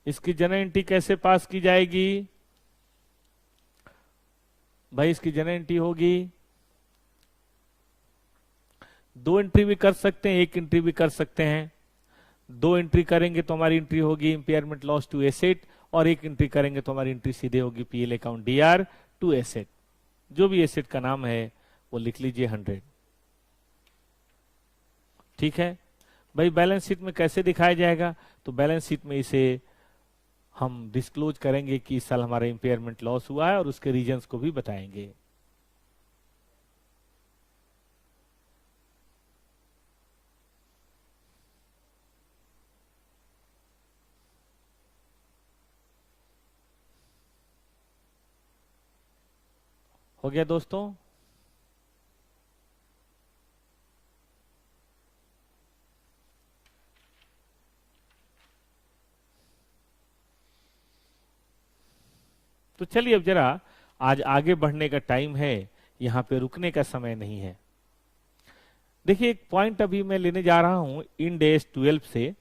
इसकी जनरल एंट्री कैसे पास की जाएगी भाई? इसकी जनरल एंट्री होगी, 2 एंट्री भी कर सकते हैं, 1 एंट्री भी कर सकते हैं। 2 एंट्री करेंगे तो हमारी एंट्री होगी इंपेयरमेंट लॉस टू एसेट, और 1 एंट्री करेंगे तो हमारी एंट्री सीधे होगी PL account DR to asset. जो भी एसेट का नाम है वो लिख लीजिए 100। ठीक है भाई। बैलेंस शीट में कैसे दिखाया जाएगा? तो बैलेंस शीट में इसे हम डिस्क्लोज करेंगे कि इस साल हमारा इंपेयरमेंट लॉस हुआ है, और उसके रीजंस को भी बताएंगे। हो गया दोस्तों? तो चलिए अब जरा, आज आगे बढ़ने का टाइम है, यहां पे रुकने का समय नहीं है। देखिए एक पॉइंट अभी मैं लेने जा रहा हूं इंड एस 12 से,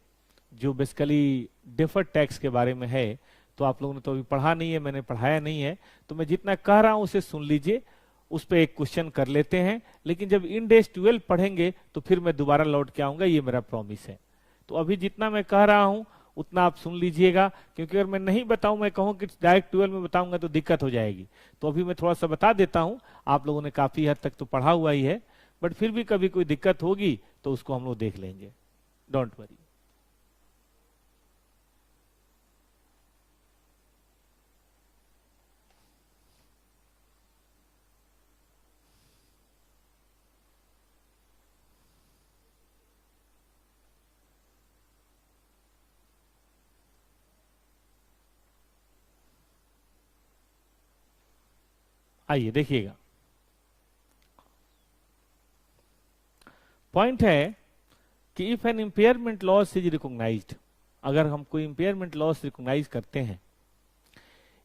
जो बेसिकली डिफर्ड टैक्स के बारे में है। तो आप लोगों ने तो अभी पढ़ा नहीं है, मैंने पढ़ाया नहीं है, तो मैं जितना कह रहा हूं उसे सुन लीजिए, उस पर एक क्वेश्चन कर लेते हैं। लेकिन जब इंड एस 12 पढ़ेंगे तो फिर मैं दोबारा लौट के आऊंगा, ये मेरा प्रॉमिस है। तो अभी जितना मैं कह रहा हूं उतना आप सुन लीजिएगा, क्योंकि अगर मैं नहीं बताऊं, मैं कहूं कि डायरेक्ट 12 में बताऊंगा तो दिक्कत हो जाएगी। तो अभी मैं थोड़ा सा बता देता हूं, आप लोगों ने काफी हद तक तो पढ़ा हुआ ही है, बट फिर भी कभी कोई दिक्कत होगी तो उसको हम लोग देख लेंगे, डोंट वरी। आइए देखिएगा, पॉइंट है कि if an impairment loss is recognised, अगर हम कोई इम्पेयरमेंट लॉस रिकॉग्नाइज करते हैं,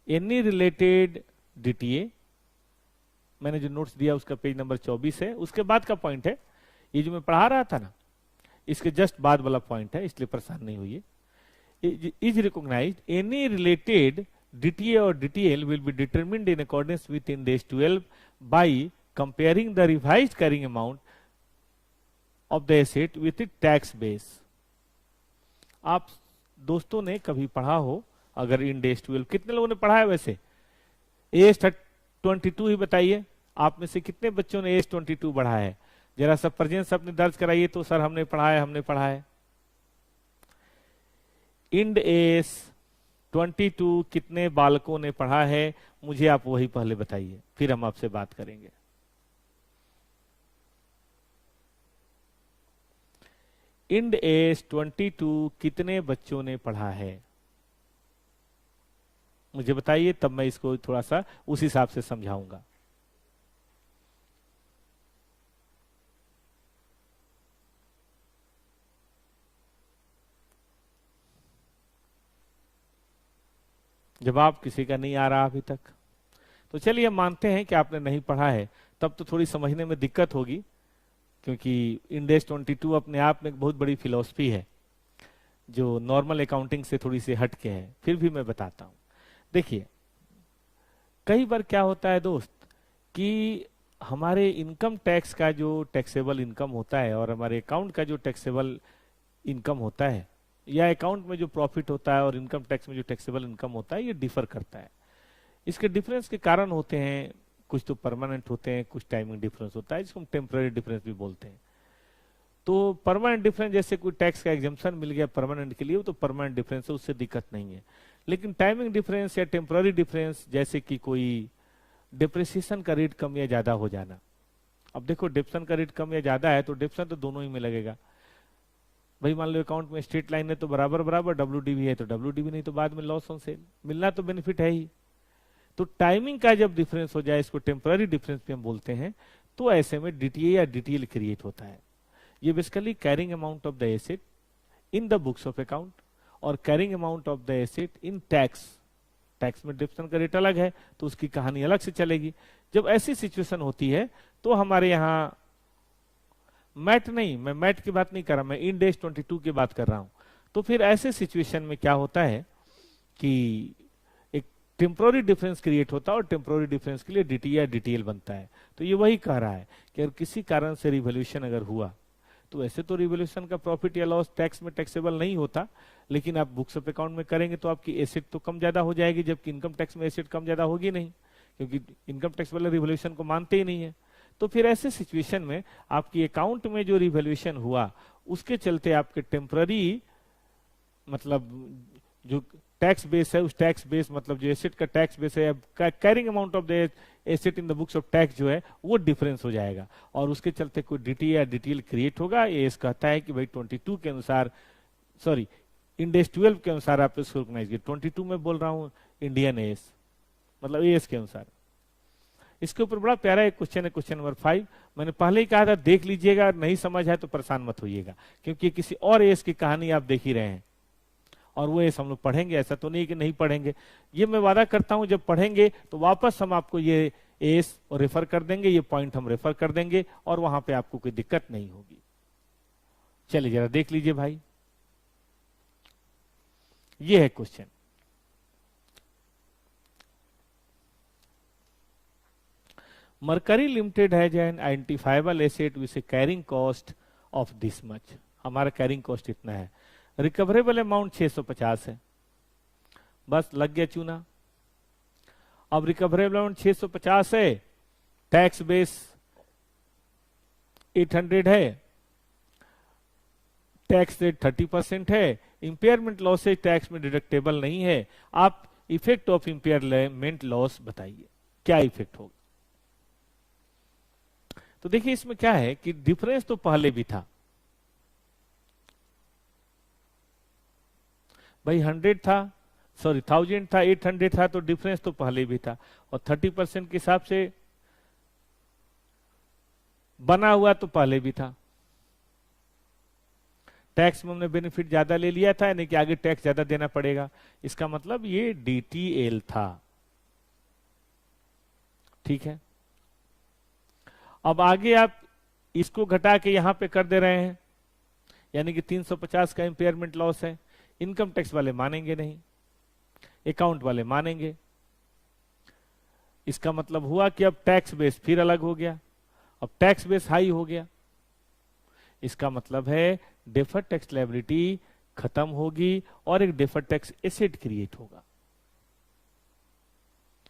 एनी रिलेटेड डीटीए, मैंने जो नोट्स दिया उसका पेज नंबर 24 है, उसके बाद का पॉइंट है, ये जो मैं पढ़ा रहा था ना, इसके जस्ट बाद वाला पॉइंट है, इसलिए परेशान नहीं हुई। Is recognised any related DTA or DTL will be determined in accordance with Ind AS 12 by comparing the revised carrying amount of the asset with its tax base। आप दोस्तों ने कभी पढ़ा हो अगर Ind AS 12, कितने लोगों ने पढ़ा है वैसे? AS 22 ही बताइए, आप में से कितने बच्चों ने AS 22 पढ़ा है? जरा सब प्रेजेंस अपने दर्ज कराइए तो सर हमने पढ़ा है, हमने पढ़ा है। Ind AS 22 कितने बालकों ने पढ़ा है? मुझे आप वही पहले बताइए, फिर हम आपसे बात करेंगे। Ind AS 22 कितने बच्चों ने पढ़ा है? मुझे बताइए, तब मैं इसको थोड़ा सा उस हिसाब से समझाऊंगा। जवाब किसी का नहीं आ रहा अभी तक, तो चलिए मानते हैं कि आपने नहीं पढ़ा है, तब तो थोड़ी समझने में दिक्कत होगी, क्योंकि Ind AS 22 अपने आप में एक बहुत बड़ी फिलॉसफी है जो नॉर्मल अकाउंटिंग से थोड़ी सी हट के है। फिर भी मैं बताता हूं। देखिए कई बार क्या होता है दोस्त, कि हमारे इनकम टैक्स का जो टैक्सेबल इनकम होता है और हमारे अकाउंट का जो टैक्सेबल इनकम होता है, या अकाउंट में जो प्रॉफिट होता है और इनकम टैक्स में जो टैक्सेबल इनकम होता है, ये डिफर करता है। इसके डिफरेंस के कारण होते हैं, कुछ तो परमानेंट होते हैं, कुछ टाइमिंग डिफरेंस होता है, जिसको हम टेम्पररी डिफरेंस भी बोलते हैं। तो परमानेंट डिफरेंस, जैसे कोई टैक्स का एग्जाम्पशन मिल गया परमानेंट के लिए, वो तो परमानेंट डिफरेंस है, उससे दिक्कत नहीं है। लेकिन टाइमिंग डिफरेंस या टेम्पररी डिफरेंस, जैसे कि कोई डिप्रिसिएशन का रेट कम या ज्यादा हो जाना। अब देखो डिप्सन का रेट कम या ज्यादा है तो डिप्सन तो दोनों ही में लगेगा भाई। मान लो अकाउंट में स्ट्रेट लाइन है तो बराबर बराबर, WDV है तो WDV, नहीं तो बाद में लॉस ऑन सेल, मिलना तो बेनिफिट है ही। तो टाइमिंग का जब डिफरेंस हो जाए, इसको टेम्पररी डिफरेंस भी हम बोलते हैं, तो ऐसे में DTA या DTL क्रिएट होता है। ये basically carrying amount of the asset in the books of account और carrying amount of the asset in tax. Tax में डिप्सन का रेट अलग है तो उसकी कहानी अलग से चलेगी। जब ऐसी सिचुएशन होती है तो हमारे यहाँ मैट नहीं, मैं मैट की बात नहीं कर रहा, मैं Ind AS 22 की बात कर रहा हूं। तो फिर ऐसे सिचुएशन में क्या होता है कि एक टेम्पोररी डिफरेंस क्रिएट होता है और टेम्पोररी डिफरेंस के लिए DTA या DTL बनता है। तो ये वही कह रहा है कि अगर किसी कारण से रिवोल्यूशन अगर हुआ, तो ऐसे तो रिवोल्यूशन का प्रॉफिट या लॉस टैक्स में टैक्सेबल नहीं होता, लेकिन आप बुक्स ऑफ अकाउंट में करेंगे तो आपकी एसेट तो कम ज्यादा हो जाएगी, जबकि इनकम टैक्स में एसेट कम ज्यादा होगी नहीं, क्योंकि इनकम टैक्स वाले रिवोल्यूशन को मानते ही नहीं है। तो फिर ऐसे सिचुएशन में आपकी अकाउंट में जो रिवैल्यूएशन हुआ, उसके चलते आपके टेम्पररी, मतलब जो टैक्स बेस है, उस टैक्स बेस मतलब जो एसेट का टैक्स बेस है, carrying amount of the asset in the books of tax जो है वो डिफरेंस हो जाएगा, और उसके चलते कोई DTA या DTL क्रिएट होगा। एएस कहता है कि भाई 22 के अनुसार, सॉरी Ind AS 12 के अनुसार आप इसको रिकॉग्नाइज कीजिए। 22 में बोल रहा हूँ इंडियन एएस, मतलब एएस के अनुसार। इसके ऊपर बड़ा प्यारा एक क्वेश्चन है, क्वेश्चन नंबर 5। मैंने पहले ही कहा था देख लीजिएगा, नहीं समझ है तो परेशान मत होइएगा, क्योंकि किसी और एस की कहानी आप देख ही रहे हैं, और वो एस हम लोग पढ़ेंगे, ऐसा तो नहीं कि नहीं पढ़ेंगे। ये मैं वादा करता हूं जब पढ़ेंगे तो वापस हम आपको ये एस और रेफर कर देंगे, ये पॉइंट हम रेफर कर देंगे और वहां पे आपको कोई दिक्कत नहीं होगी। चलिए जरा देख लीजिए भाई, ये है question. Mercury limited has an identifiable asset with A carrying cost of this much. हमारा कैरिंग कॉस्ट इतना है, रिकवरेबल अमाउंट 650 है, बस लग गया चूना। अब रिकवरेबल अमाउंट 650 है, टैक्स बेस 800 है, टैक्स रेट 30% है, इंपेयरमेंट लॉसेज टैक्स में डिडक्टेबल नहीं है। आप इफेक्ट ऑफ इंपेयरमेंट लॉस बताइए, क्या इफेक्ट होगा। तो देखिए इसमें क्या है कि डिफरेंस तो पहले भी था भाई, 100 था, सॉरी 1000 था, 800 था, तो डिफरेंस तो पहले भी था और 30% के हिसाब से बना हुआ तो पहले भी था। टैक्स में हमने बेनिफिट ज्यादा ले लिया था, यानी कि आगे टैक्स ज्यादा देना पड़ेगा, इसका मतलब ये डीटीएल था। ठीक है, अब आगे आप इसको घटा के यहां पे कर दे रहे हैं, यानी कि 350 का इंपेयरमेंट लॉस है। इनकम टैक्स वाले मानेंगे नहीं, अकाउंट वाले मानेंगे। इसका मतलब हुआ कि अब टैक्स बेस फिर अलग हो गया, अब टैक्स बेस हाई हो गया। इसका मतलब है डेफर्ड टैक्स लायबिलिटी खत्म होगी और एक डेफर्ड टैक्स एसेट क्रिएट होगा।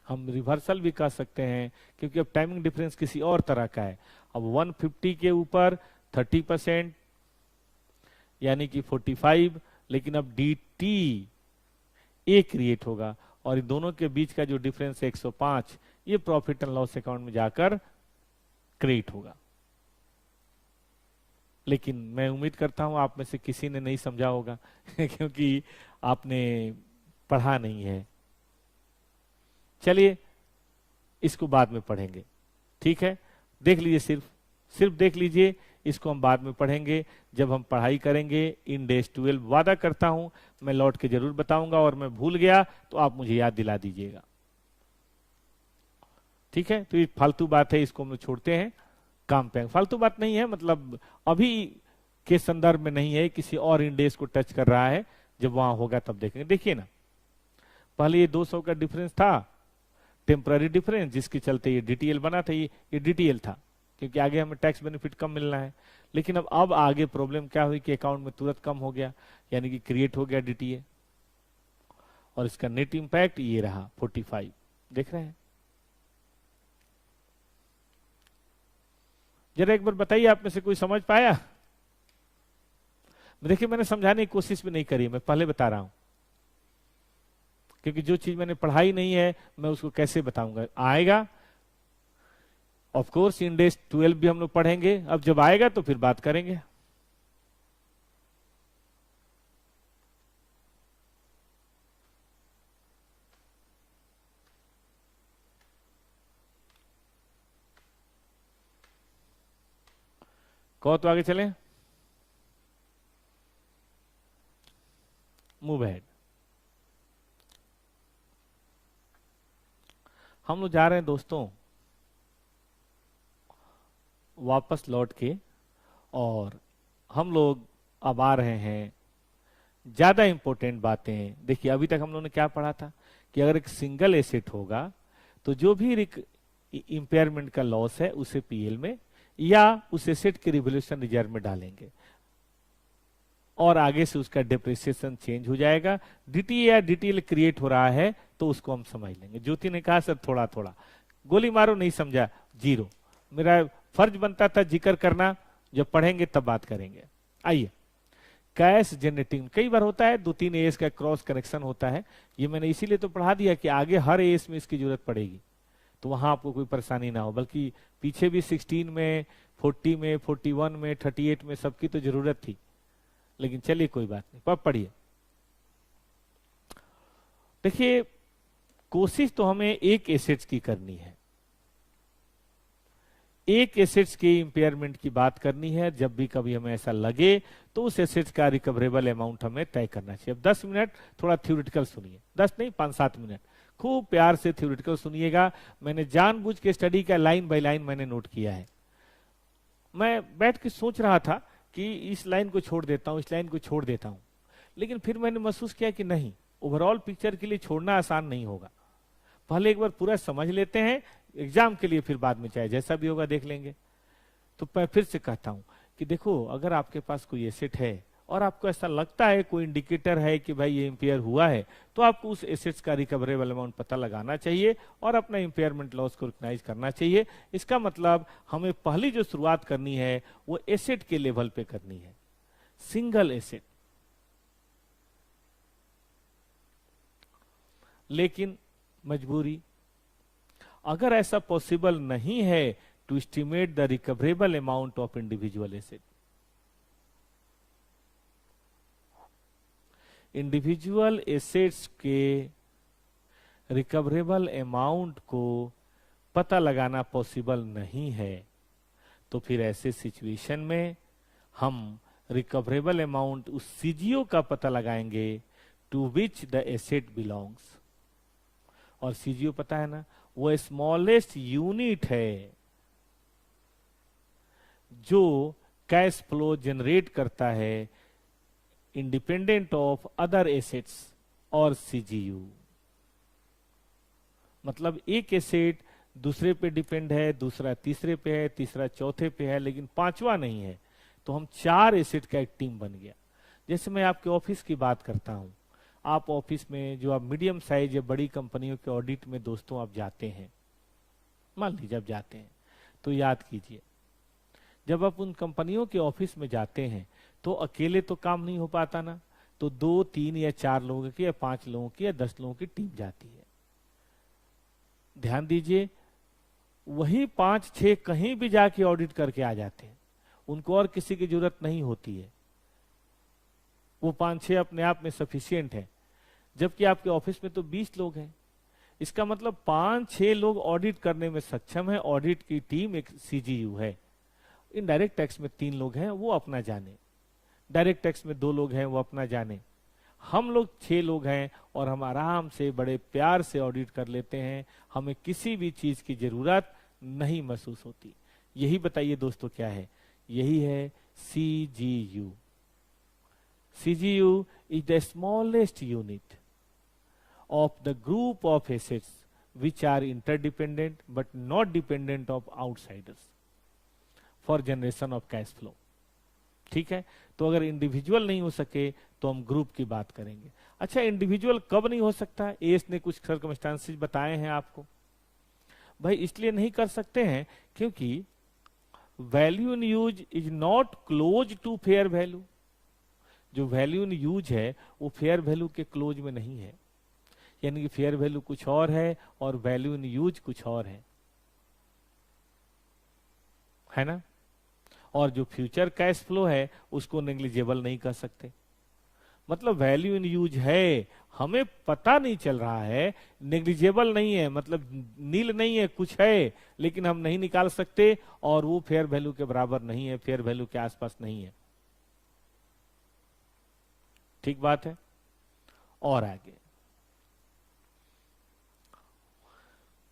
हम रिवर्सल भी कर सकते हैं क्योंकि अब टाइमिंग डिफरेंस किसी और तरह का है। अब 150 के ऊपर 30% यानी कि 45, लेकिन अब dt ए क्रिएट होगा और इन दोनों के बीच का जो डिफरेंस है 105, ये प्रॉफिट एंड लॉस अकाउंट में जाकर क्रिएट होगा। लेकिन मैं उम्मीद करता हूं आप में से किसी ने नहीं समझा होगा क्योंकि आपने पढ़ा नहीं है। चलिए इसको बाद में पढ़ेंगे, ठीक है। देख लीजिए, सिर्फ देख लीजिए, इसको हम बाद में पढ़ेंगे जब हम पढ़ाई करेंगे इन डेज 12। वादा करता हूं मैं लौट के जरूर बताऊंगा और मैं भूल गया तो आप मुझे याद दिला दीजिएगा, ठीक है। तो ये फालतू बात है, इसको हम छोड़ते हैं, काम पे। फालतू बात नहीं है, मतलब अभी के संदर्भ में नहीं है, किसी और इंडेक्स को टच कर रहा है, जब वहां होगा तब देखेंगे। देखिए ना, पहले ये 200 का डिफरेंस था, टेम्पररी डिफरेंस, जिसके चलते ये डीटीएल बना था, ये डीटीएल था क्योंकि आगे हमें टैक्स बेनिफिट कम मिलना है। लेकिन अब आगे प्रॉब्लम क्या हुई कि अकाउंट में तुरंत कम हो गया, यानी कि क्रिएट हो गया डीटीए, और इसका नेट इंपैक्ट ये रहा 45। देख रहे हैं, जरा एक बार बताइए आप में से कोई समझ पाया। देखिए मैंने समझाने की कोशिश भी नहीं करी, मैं पहले बता रहा हूं, क्योंकि जो चीज मैंने पढ़ाई नहीं है मैं उसको कैसे बताऊंगा। आएगा ऑफ कोर्स, इंडेक्स 12 भी हम लोग पढ़ेंगे, अब जब आएगा तो फिर बात करेंगे। कहो तो आगे चलें, मूव अहेड। हम लोग जा रहे हैं दोस्तों वापस लौट के, और हम लोग अब आ रहे हैं ज्यादा इंपॉर्टेंट बातें। देखिए अभी तक हम लोगों ने क्या पढ़ा था कि अगर एक सिंगल एसेट होगा तो जो भी इंपेयरमेंट का लॉस है उसे पीएल में या उस एसेट के रिवोल्यूशन रिजर्व में डालेंगे और आगे से उसका डिप्रिसिएशन चेंज हो जाएगा। डीटीए या डीटीएल क्रिएट हो रहा है तो उसको हम समझ लेंगे। ज्योति ने कहा सर थोड़ा थोड़ा, गोली मारो, नहीं समझा जीरो। मेरा फर्ज बनता था जिक्र करना, जब पढ़ेंगे तब बात करेंगे। आइए, कैश जनरेटिंग कई बार होता है, 2-3 एएस का क्रॉस कनेक्शन होता है। ये मैंने इसीलिए तो पढ़ा दिया कि आगे हर एएस में इसकी जरूरत पड़ेगी, तो वहां आपको कोई परेशानी ना हो। बल्कि पीछे भी 16 में, 40 में, 41 में, 38 में सबकी तो जरूरत थी, लेकिन चलिए कोई बात नहीं। अब पढ़िए, देखिए कोशिश तो हमें एक एसेट्स की करनी है। एक एसेट्स के इम्पेयरमेंट की बात करनी है। जब भी कभी हमें ऐसा लगे तो उस एसेट्स का रिकवरेबल अमाउंट हमें तय करना चाहिए। अब 10 मिनट थोड़ा थ्योरेटिकल सुनिए, 10 नहीं 5-7 मिनट खूब प्यार से थ्योरेटिकल सुनिएगा। मैंने जानबूझ के स्टडी का लाइन बाय लाइन मैंने नोट किया है। मैं बैठ के सोच रहा था कि इस लाइन को छोड़ देता हूं, इस लाइन को छोड़ देता हूं, लेकिन फिर मैंने महसूस किया कि नहीं, ओवरऑल पिक्चर के लिए छोड़ना आसान नहीं होगा। पहले एक बार पूरा समझ लेते हैं, एग्जाम के लिए फिर बाद में चाहे जैसा भी होगा देख लेंगे। तो मैं फिर से कहता हूं कि देखो, अगर आपके पास कोई एसेट है और आपको ऐसा लगता है, कोई इंडिकेटर है कि भाई ये इंपेयर हुआ है, तो आपको उस एसेट्स का रिकवरेबल अमाउंट पता लगाना चाहिए और अपना इंपेयरमेंट लॉस को रिकॉग्नाइज करना चाहिए। इसका मतलब हमें पहली जो शुरुआत करनी है वो एसेट के लेवल पे करनी है, सिंगल एसेट। लेकिन मजबूरी, अगर ऐसा पॉसिबल नहीं है to estimate the recoverable amount of individual asset, individual assets के रिकवरेबल अमाउंट को पता लगाना पॉसिबल नहीं है, तो फिर ऐसे सिचुएशन में हम रिकवरेबल अमाउंट उस सीजीओ का पता लगाएंगे to which the asset belongs. और सीजीओ पता है ना, वो स्मॉलेस्ट यूनिट है जो कैश फ्लो जनरेट करता है इंडिपेंडेंट ऑफ अदर एसेट्स और सीजीयू। मतलब एक एसेट दूसरे पे डिपेंड है, दूसरा तीसरे पे है, तीसरा चौथे पे है, लेकिन पांचवा नहीं है। तो हम 4 एसेट का एक टीम बन गया। जैसे मैं आपके ऑफिस की बात करता हूं, आप ऑफिस में जो आप मीडियम साइज या बड़ी कंपनियों के ऑडिट में दोस्तों आप जाते हैं, मान लीजिए आप जाते हैं, तो याद कीजिए, जब आप उन कंपनियों के ऑफिस में जाते हैं तो अकेले तो काम नहीं हो पाता ना, तो 2, 3 या 4 लोगों की या 5 लोगों की या 10 लोगों की टीम जाती है। ध्यान दीजिए, वही 5-6 कहीं भी जाके ऑडिट करके आ जाते हैं, उनको और किसी की जरूरत नहीं होती है, वो 5-6 अपने आप में सफिशियंट है। जबकि आपके ऑफिस में तो 20 लोग हैं, इसका मतलब 5-6 लोग ऑडिट करने में सक्षम है। ऑडिट की टीम एक सीजीयू है। इनडायरेक्ट टैक्स में 3 लोग हैं, वो अपना जाने। डायरेक्ट टैक्स में 2 लोग हैं, वो अपना जाने। हम लोग 6 लोग हैं और हम आराम से बड़े प्यार से ऑडिट कर लेते हैं, हमें किसी भी चीज की जरूरत नहीं महसूस होती। यही बताइए दोस्तों क्या है? यही है CGU. CGU is the smallest unit of the group of assets which are interdependent but not dependent of outsiders for generation of cash flow। ठीक है, तो अगर इंडिविजुअल नहीं हो सके तो हम ग्रुप की बात करेंगे। अच्छा, इंडिविजुअल कब नहीं हो सकता? एस ने कुछ सर्कमस्टांसेस बताए हैं आपको। भाई इसलिए नहीं कर सकते हैं क्योंकि value in use is not close to fair value. जो वैल्यू इन यूज है वो फेयर वैल्यू के क्लोज में नहीं है, यानी कि फेयर वैल्यू कुछ और है और वैल्यू इन यूज कुछ और है ना। और जो फ्यूचर कैश फ्लो है उसको नेग्लिजिबल नहीं कर सकते। मतलब वैल्यू इन यूज है, हमें पता नहीं चल रहा है, नेग्लिजिबल नहीं है, मतलब नील नहीं है, कुछ है लेकिन हम नहीं निकाल सकते, और वो फेयर वैल्यू के बराबर नहीं है, फेयर वैल्यू के आसपास नहीं है। ठीक बात है। और आगे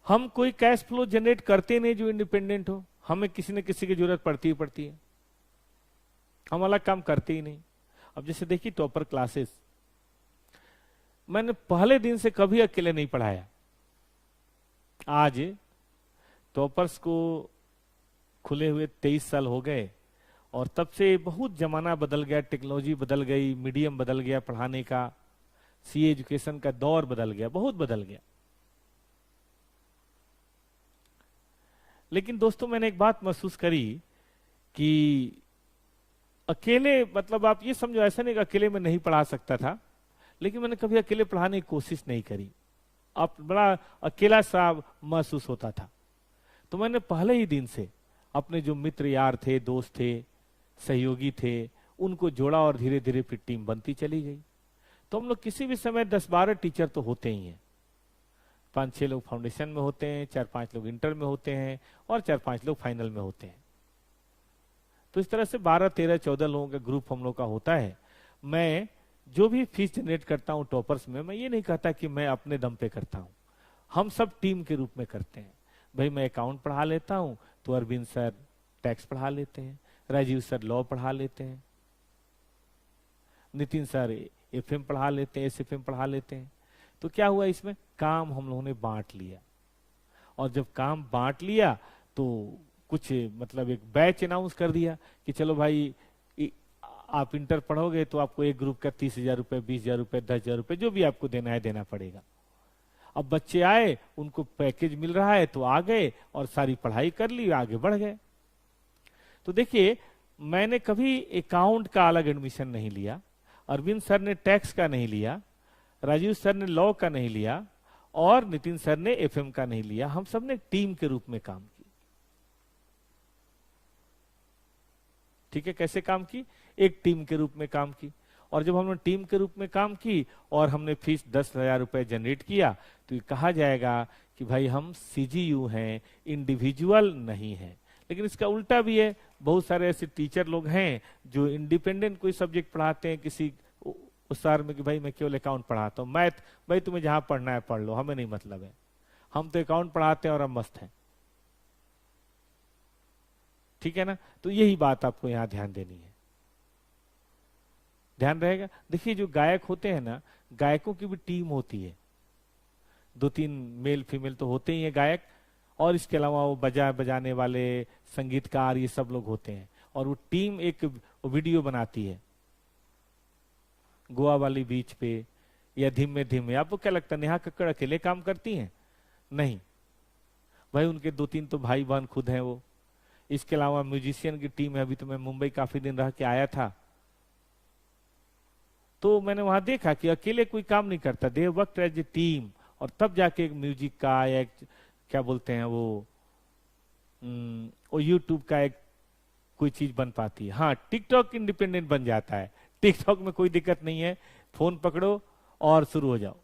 हम कोई कैश फ्लो जनरेट करते नहीं जो इंडिपेंडेंट हो, हमें किसी न किसी की जरूरत पड़ती है, हम अलग काम करते ही नहीं। अब जैसे देखिए टॉपर क्लासेस, मैंने पहले दिन से कभी अकेले नहीं पढ़ाया। आज टॉपर्स को खुले हुए 23 साल हो गए और तब से बहुत जमाना बदल गया, टेक्नोलॉजी बदल गई, मीडियम बदल गया पढ़ाने का, सीए एजुकेशन का दौर बदल गया, बहुत बदल गया। लेकिन दोस्तों मैंने एक बात महसूस करी कि अकेले, मतलब आप ये समझो ऐसा नहीं कि अकेले मैं नहीं पढ़ा सकता था, लेकिन मैंने कभी अकेले पढ़ाने की कोशिश नहीं करी। अब बड़ा अकेला सा महसूस होता था। तो मैंने पहले ही दिन से अपने जो मित्र यार थे, दोस्त थे, सहयोगी थे, उनको जोड़ा और धीरे धीरे फिर टीम बनती चली गई। तो हम लोग किसी भी समय 10-12 टीचर तो होते ही हैं। 5-6 लोग फाउंडेशन में होते हैं, 4-5 लोग इंटर में होते हैं और 4-5 लोग फाइनल में होते हैं। तो इस तरह से 12-13-14 लोगों का ग्रुप हम लोग का होता है। मैं जो भी फीस जनरेट करता हूँ टॉपर्स में, मैं ये नहीं कहता कि मैं अपने दम पे करता हूँ, हम सब टीम के रूप में करते हैं। भाई मैं अकाउंट पढ़ा लेता हूँ तो अरविंद सर टैक्स पढ़ा लेते हैं, राजीव सर लॉ पढ़ा लेते हैं, नितिन सर एफएम पढ़ा लेते हैं, एसएफएम पढ़ा लेते हैं। तो क्या हुआ, इसमें काम हम लोगों ने बांट लिया, और जब काम बांट लिया तो कुछ मतलब एक बैच अनाउंस कर दिया कि चलो भाई आप इंटर पढ़ोगे तो आपको एक ग्रुप का 30,000 रुपए, 20,000 रुपए, 10,000 रुपए जो भी आपको देना है देना पड़ेगा। अब बच्चे आए, उनको पैकेज मिल रहा है तो आ गए और सारी पढ़ाई कर ली, आगे बढ़ गए। तो देखिए, मैंने कभी अकाउंट का अलग एडमिशन नहीं लिया, अरविंद सर ने टैक्स का नहीं लिया, राजीव सर ने लॉ का नहीं लिया और नितिन सर ने एफएम का नहीं लिया। हम सब ने टीम के रूप में काम की। ठीक है, कैसे काम की? एक टीम के रूप में काम की। और जब हमने टीम के रूप में काम की और हमने फीस 10,000 रुपए जनरेट किया तो ये कहा जाएगा कि भाई हम सीजीयू हैं, इंडिविजुअल नहीं है। लेकिन इसका उल्टा भी है, बहुत सारे ऐसे टीचर लोग हैं जो इंडिपेंडेंट कोई सब्जेक्ट पढ़ाते हैं किसी उस सार में कि भाई मैं केवल अकाउंट पढ़ाता हूँ, मैथ भाई तुम्हें जहां पढ़ना है पढ़ लो, हमें नहीं मतलब है, हम तो अकाउंट पढ़ाते हैं और हम मस्त हैं। ठीक है ना? तो यही बात आपको यहां ध्यान देनी है, ध्यान रहेगा। देखिए, जो गायक होते हैं ना, गायकों की भी टीम होती है, 2-3 मेल फीमेल तो होते ही हैं गायक, और इसके अलावा वो बजाने वाले संगीतकार, ये सब लोग होते हैं। और वो टीम एक वीडियो बनाती है गोवा वाली बीच पे या धीमे धीमे। आपको क्या लगता है नेहा कक्कड़ अकेले काम करती हैं? नहीं भाई, उनके 2-3 तो भाई बहन खुद हैं वो। इसके अलावा म्यूजिशियन की टीम है। अभी तो मैं मुंबई काफी दिन रह के आया था, तो मैंने वहां देखा कि अकेले कोई काम नहीं करता, they work as a team, और तब जाके एक म्यूजिक का या एक क्या बोलते हैं वो यूट्यूब का एक कोई चीज बन पाती है। हाँ, टिकटॉक इंडिपेंडेंट बन जाता है, टिकटॉक में कोई दिक्कत नहीं है, फोन पकड़ो और शुरू हो जाओ।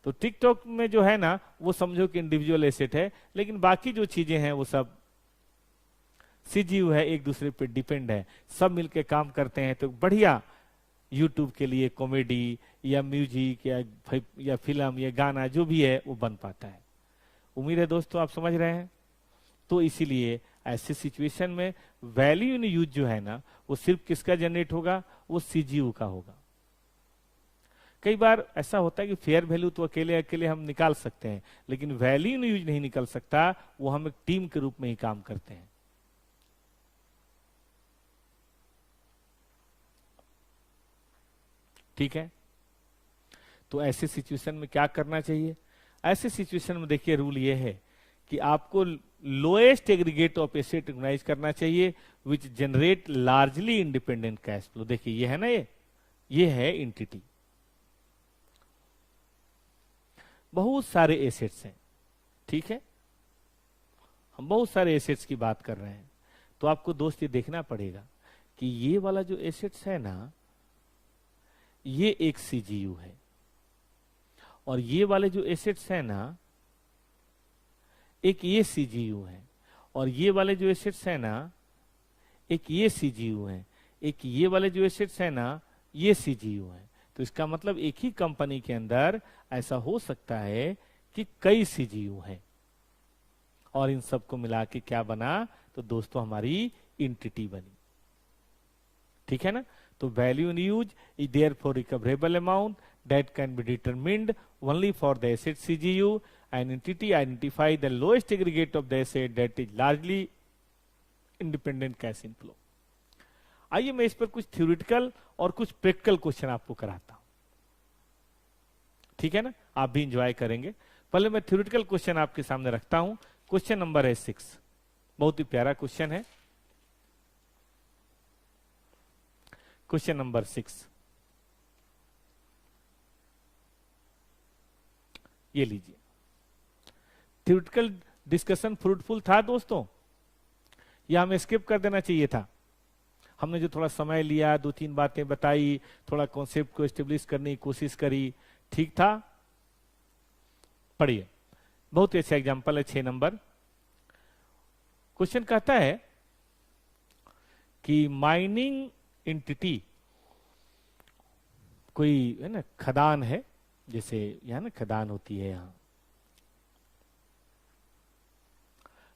तो टिकटॉक में जो है ना, वो समझो कि इंडिविजुअल एसेट है, लेकिन बाकी जो चीजें हैं वो सब सीजीयू है, एक दूसरे पे डिपेंड है, सब मिलके काम करते हैं तो बढ़िया यूट्यूब के लिए कॉमेडी या म्यूजिक या फिल्म या गाना जो भी है वो बन पाता है। उम्मीद है दोस्तों आप समझ रहे हैं। तो इसीलिए ऐसे सिचुएशन में वैल्यू इन यूज जो है ना, वो सिर्फ किसका जनरेट होगा? वो सीजीयू का होगा। कई बार ऐसा होता है कि फेयर वैल्यू तो अकेले अकेले हम निकाल सकते हैं, लेकिन वैल्यू इन यूज नहीं निकल सकता, वो हम एक टीम के रूप में ही काम करते हैं। ठीक है, तो ऐसे सिचुएशन में क्या करना चाहिए? ऐसे सिचुएशन में देखिए, रूल ये है कि आपको lowest aggregate of asset recognise करना चाहिए which generate largely independent cash flow. देखिए ये है ना, ये है एंटिटी, बहुत सारे एसेट्स हैं। ठीक है, हम बहुत सारे एसेट्स की बात कर रहे हैं, तो आपको दोस्त ये देखना पड़ेगा कि ये वाला जो एसेट्स है ना, ये एक सीजीयू है, और ये वाले जो एसेट्स हैं ना, एक ये सीजीयू है, और ये वाले जो एसेट्स हैं ना, एक ये सीजीयू है, एक ये वाले जो एसेट्स हैं ना, ये सीजीयू है। तो इसका मतलब एक ही कंपनी के अंदर ऐसा हो सकता है कि कई सीजीयू हैं, और इन सबको मिला के क्या बना? तो दोस्तों हमारी एंटिटी बनी। ठीक है ना? तो value in use is therefore recoverable amount that can be determined only for the asset CGU, an entity identify the lowest aggregate of the asset that is largely independent cash inflow. आइए मैं इस पर कुछ theoretical और कुछ practical question आपको कराता हूं। ठीक है ना, आप भी इंजॉय करेंगे। पहले मैं थ्योरेटिकल क्वेश्चन आपके सामने रखता हूं। क्वेश्चन नंबर है 6, बहुत ही प्यारा क्वेश्चन है। क्वेश्चन नंबर 6, ये लीजिए। थ्योरेटिकल डिस्कशन फ्रूटफुल था दोस्तों, या हमें स्किप कर देना चाहिए था? हमने जो थोड़ा समय लिया, 2-3 बातें बताई, थोड़ा कॉन्सेप्ट को एस्टेब्लिश करने की कोशिश करी, ठीक था? पढ़िए, बहुत ही अच्छा एग्जाम्पल है 6 नंबर। क्वेश्चन कहता है कि माइनिंग एंटिटी, कोई है ना खदान है, जैसे यहां ना खदान होती है यहां,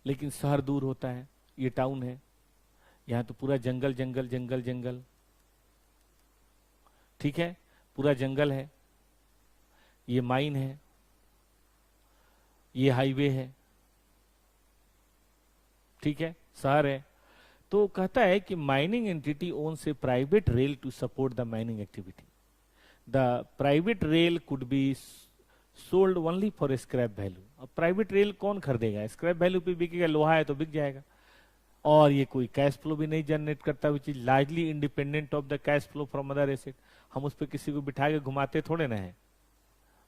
लेकिन शहर दूर होता है, ये टाउन है, यहां तो पूरा जंगल जंगल जंगल जंगल, ठीक है, पूरा जंगल है, ये माइन है, ये हाईवे है, ठीक है, शहर है। तो कहता है कि mining entity owns a private rail to support the mining activity. The private rail could be sold only for scrap value. अब प्राइवेट रेल कौन खरीदेगा, स्क्रैप वैल्यू पे बिकेगा, लोहा है तो बिक जाएगा, और ये कोई कैश फ्लो भी नहीं जनरेट करता, which is largely independent of the cash flow from other asset. हम उस पर किसी को बिठा के घुमाते थोड़े ना है,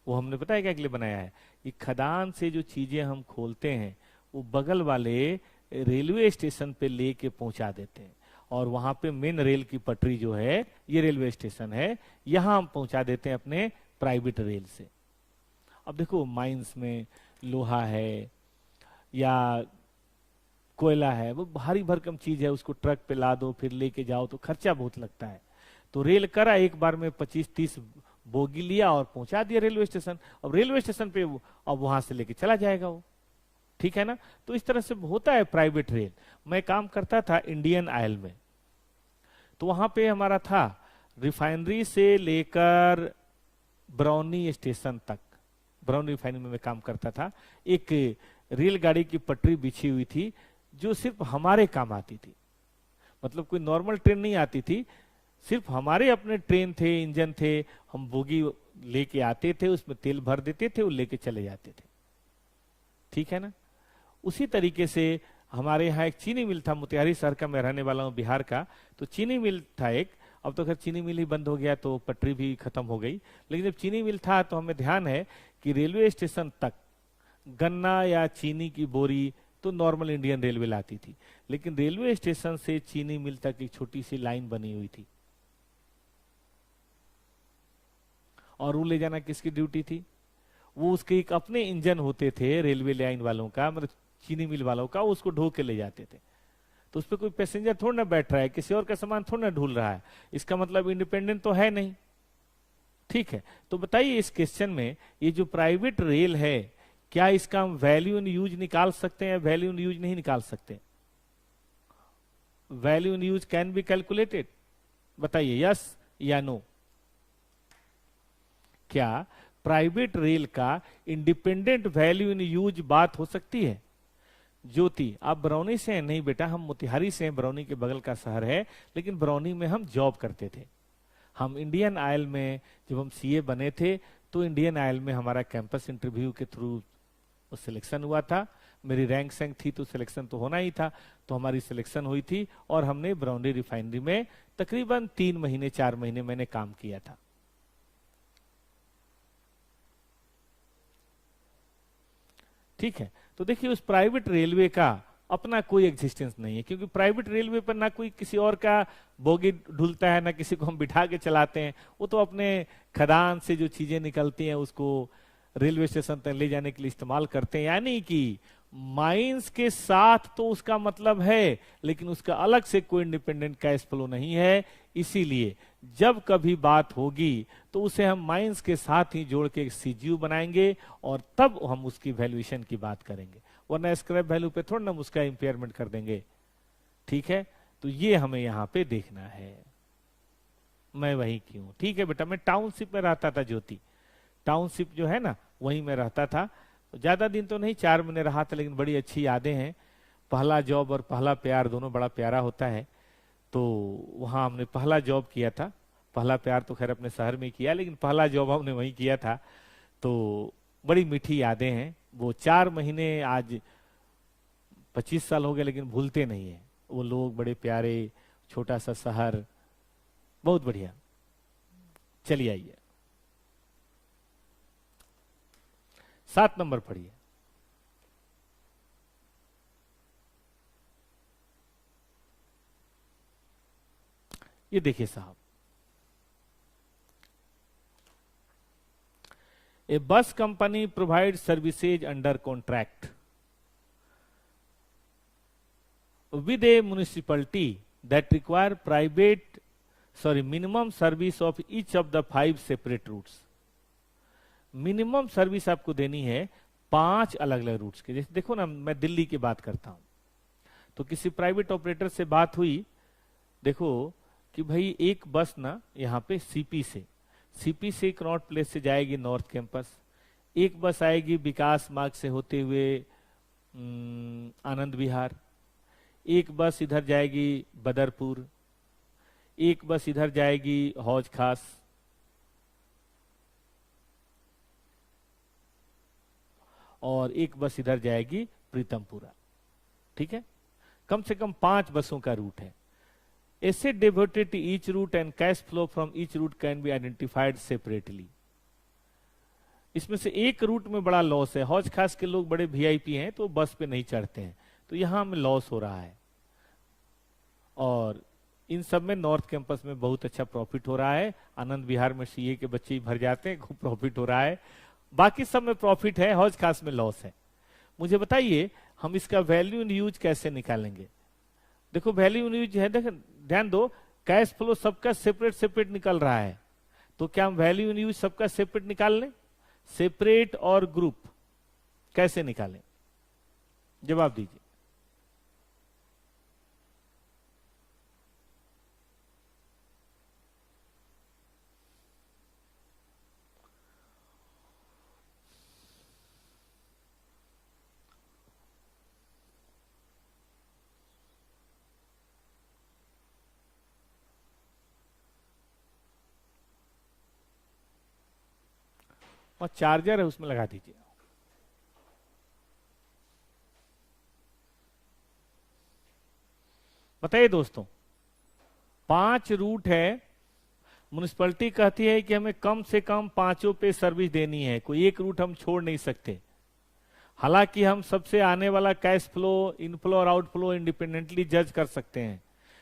वो हमने पता है क्या के लिए बनाया है। ये खदान से जो चीजें हम खोलते हैं वो बगल वाले रेलवे स्टेशन पे लेके पहुंचा देते हैं, और वहां पे मेन रेल की पटरी जो है, ये रेलवे स्टेशन है, यहां हम पहुंचा देते हैं अपने प्राइवेट रेल से। अब देखो माइंस में लोहा है या कोयला है, वो भारी भरकम चीज है, उसको ट्रक पे ला दो फिर लेके जाओ तो खर्चा बहुत लगता है। तो रेल करा, एक बार में 25-30 बोगी लिया और पहुंचा दिया रेलवे स्टेशन। अब रेलवे स्टेशन पे अब वहां से लेके चला जाएगा वो, ठीक है ना। तो इस तरह से होता है प्राइवेट रेल। मैं काम करता था इंडियन ऑयल में, तो वहां पे हमारा था रिफाइनरी से लेकर बरौनी स्टेशन तक, बरौनी रिफाइनरी में मैं काम करता था। एक रेलगाड़ी की पटरी बिछी हुई थी जो सिर्फ हमारे काम आती थी, मतलब कोई नॉर्मल ट्रेन नहीं आती थी, सिर्फ हमारे अपने ट्रेन थे, इंजन थे, हम बोगी लेके आते थे, उसमें तेल भर देते थे, वो लेके चले जाते थे, ठीक है ना। उसी तरीके से हमारे यहाँ एक चीनी मिल था, मोतिहारी शहर का, मैं रहने वाला हूँ बिहार का, तो चीनी मिल था एक। अब तो खैर चीनी मिल ही बंद हो गया तो पटरी भी खत्म हो गई, लेकिन जब चीनी मिल था तो हमें ध्यान है कि रेलवे स्टेशन तक गन्ना या चीनी की बोरी तो नॉर्मल इंडियन रेलवे लाती थी, लेकिन रेलवे स्टेशन से चीनी मिल तक एक छोटी सी लाइन बनी हुई थी, और वो ले जाना किसकी ड्यूटी थी, वो उसके एक अपने इंजन होते थे रेलवे लाइन वालों का, मतलब चीनी मिल वालों का, उसको ढो के ले जाते थे। तो उस पर कोई पैसेंजर थोड़ा ना बैठ रहा है, किसी और का सामान थोड़ा ना ढूल रहा है, इसका मतलब इंडिपेंडेंट तो है नहीं, ठीक है। तो बताइए इस क्वेश्चन में ये जो प्राइवेट रेल है, क्या इसका हम वैल्यू इन यूज निकाल सकते हैं, वैल्यू इन यूज नहीं निकाल सकते? Value in use can be calculated, बताइए यस या नो। क्या प्राइवेट रेल का इंडिपेंडेंट वैल्यू इन यूज बात हो सकती है? ज्योति, आप बरौनी से हैं? नहीं बेटा, हम मोतिहारी से हैं, बरौनी के बगल का शहर है, लेकिन बरौनी में हम जॉब करते थे। हम इंडियन ऑयल में जब हम सीए बने थे तो इंडियन ऑयल में हमारा कैंपस इंटरव्यू के थ्रू सिलेक्शन हुआ था। मेरी रैंक सैंक थी तो सिलेक्शन तो होना ही था, तो हमारी सिलेक्शन हुई थी और हमने बरौनी रिफाइनरी में तकरीबन 3 महीने 4 महीने मैंने काम किया था। ठीक है, तो देखिए उस प्राइवेट रेलवे का अपना कोई एग्जिस्टेंस नहीं है, क्योंकि प्राइवेट रेलवे पर ना कोई किसी और का बोगी ढुलता है, ना किसी को हम बिठा के चलाते हैं। वो तो अपने खदान से जो चीजें निकलती हैं उसको रेलवे स्टेशन तक ले जाने के लिए इस्तेमाल करते हैं। यानी कि माइंस के साथ तो उसका मतलब है, लेकिन उसका अलग से कोई इंडिपेंडेंट कैश फ्लो नहीं है। इसीलिए जब कभी बात होगी तो उसे हम माइंस के साथ ही जोड़ के सीजीयू बनाएंगे और तब हम उसकी वैल्यूएशन की बात करेंगे, वरना स्क्रैप वैल्यू पे थोड़ा ना हम उसका इंपेयरमेंट कर देंगे। ठीक है, तो ये हमें यहाँ पे देखना है। मैं वही क्यों, ठीक है बेटा, मैं टाउनशिप में रहता था ज्योति, टाउनशिप जो है ना वहीं में रहता था। ज्यादा दिन तो नहीं, 4 महीने रहा था, लेकिन बड़ी अच्छी यादें हैं। पहला जॉब और पहला प्यार दोनों बड़ा प्यारा होता है। तो वहां हमने पहला जॉब किया था, पहला प्यार तो खैर अपने शहर में किया, लेकिन पहला जॉब हमने वहीं किया था। तो बड़ी मीठी यादें हैं। वो 4 महीने आज 25 साल हो गए, लेकिन भूलते नहीं है। वो लोग बड़े प्यारे, छोटा सा शहर, बहुत बढ़िया। चलिए आइए 7 नंबर पढ़िए। ये देखिए साहब, ए बस company provide services under contract with a municipality that require minimum service of each of the 5 separate routes. Minimum service आपको देनी है 5 अलग अलग रूट्स के। जैसे देखो ना, मैं दिल्ली की बात करता हूं, तो किसी प्राइवेट ऑपरेटर से बात हुई, देखो कि भाई एक बस ना यहाँ पे सीपी से कनॉट प्लेस से जाएगी नॉर्थ कैंपस, एक बस आएगी विकास मार्ग से होते हुए आनंद विहार, एक बस इधर जाएगी बदरपुर, एक बस इधर जाएगी हौज खास, और एक बस इधर जाएगी प्रीतमपुरा। ठीक है, कम से कम 5 बसों का रूट है। Asset devoted to each route and cash flow from each route can be identified separately. इसमें से एक रूट में बड़ा लॉस है, हौज खास के लोग बड़े वीआईपी हैं तो बस पे नहीं चढ़ते हैं, तो यहां हमें लॉस हो रहा है। और इन सब में नॉर्थ कैंपस में बहुत अच्छा प्रॉफिट हो रहा है, आनंद विहार में सीए के बच्चे ही भर जाते हैं, खूब प्रॉफिट हो रहा है, बाकी सब में प्रॉफिट है, हौज खास में लॉस है। मुझे बताइए हम इसका वैल्यू इन यूज कैसे निकालेंगे। देखो वैल्यू इन यूज है, देखो ध्यान दो, कैश फ्लो सबका सेपरेट निकल रहा है, तो क्या हम वैल्यू इन यूज सबका सेपरेट निकाल लें? सेपरेट और ग्रुप कैसे निकालें, जवाब दीजिए। और चार्जर है उसमें लगा दीजिए। बताइए दोस्तों, 5 रूट है, म्युनिसिपैलिटी कहती है कि हमें कम से कम 5 पे सर्विस देनी है, कोई एक रूट हम छोड़ नहीं सकते। हालांकि हम सबसे आने वाला कैश फ्लो, इनफ्लो और आउटफ्लो इंडिपेंडेंटली जज कर सकते हैं,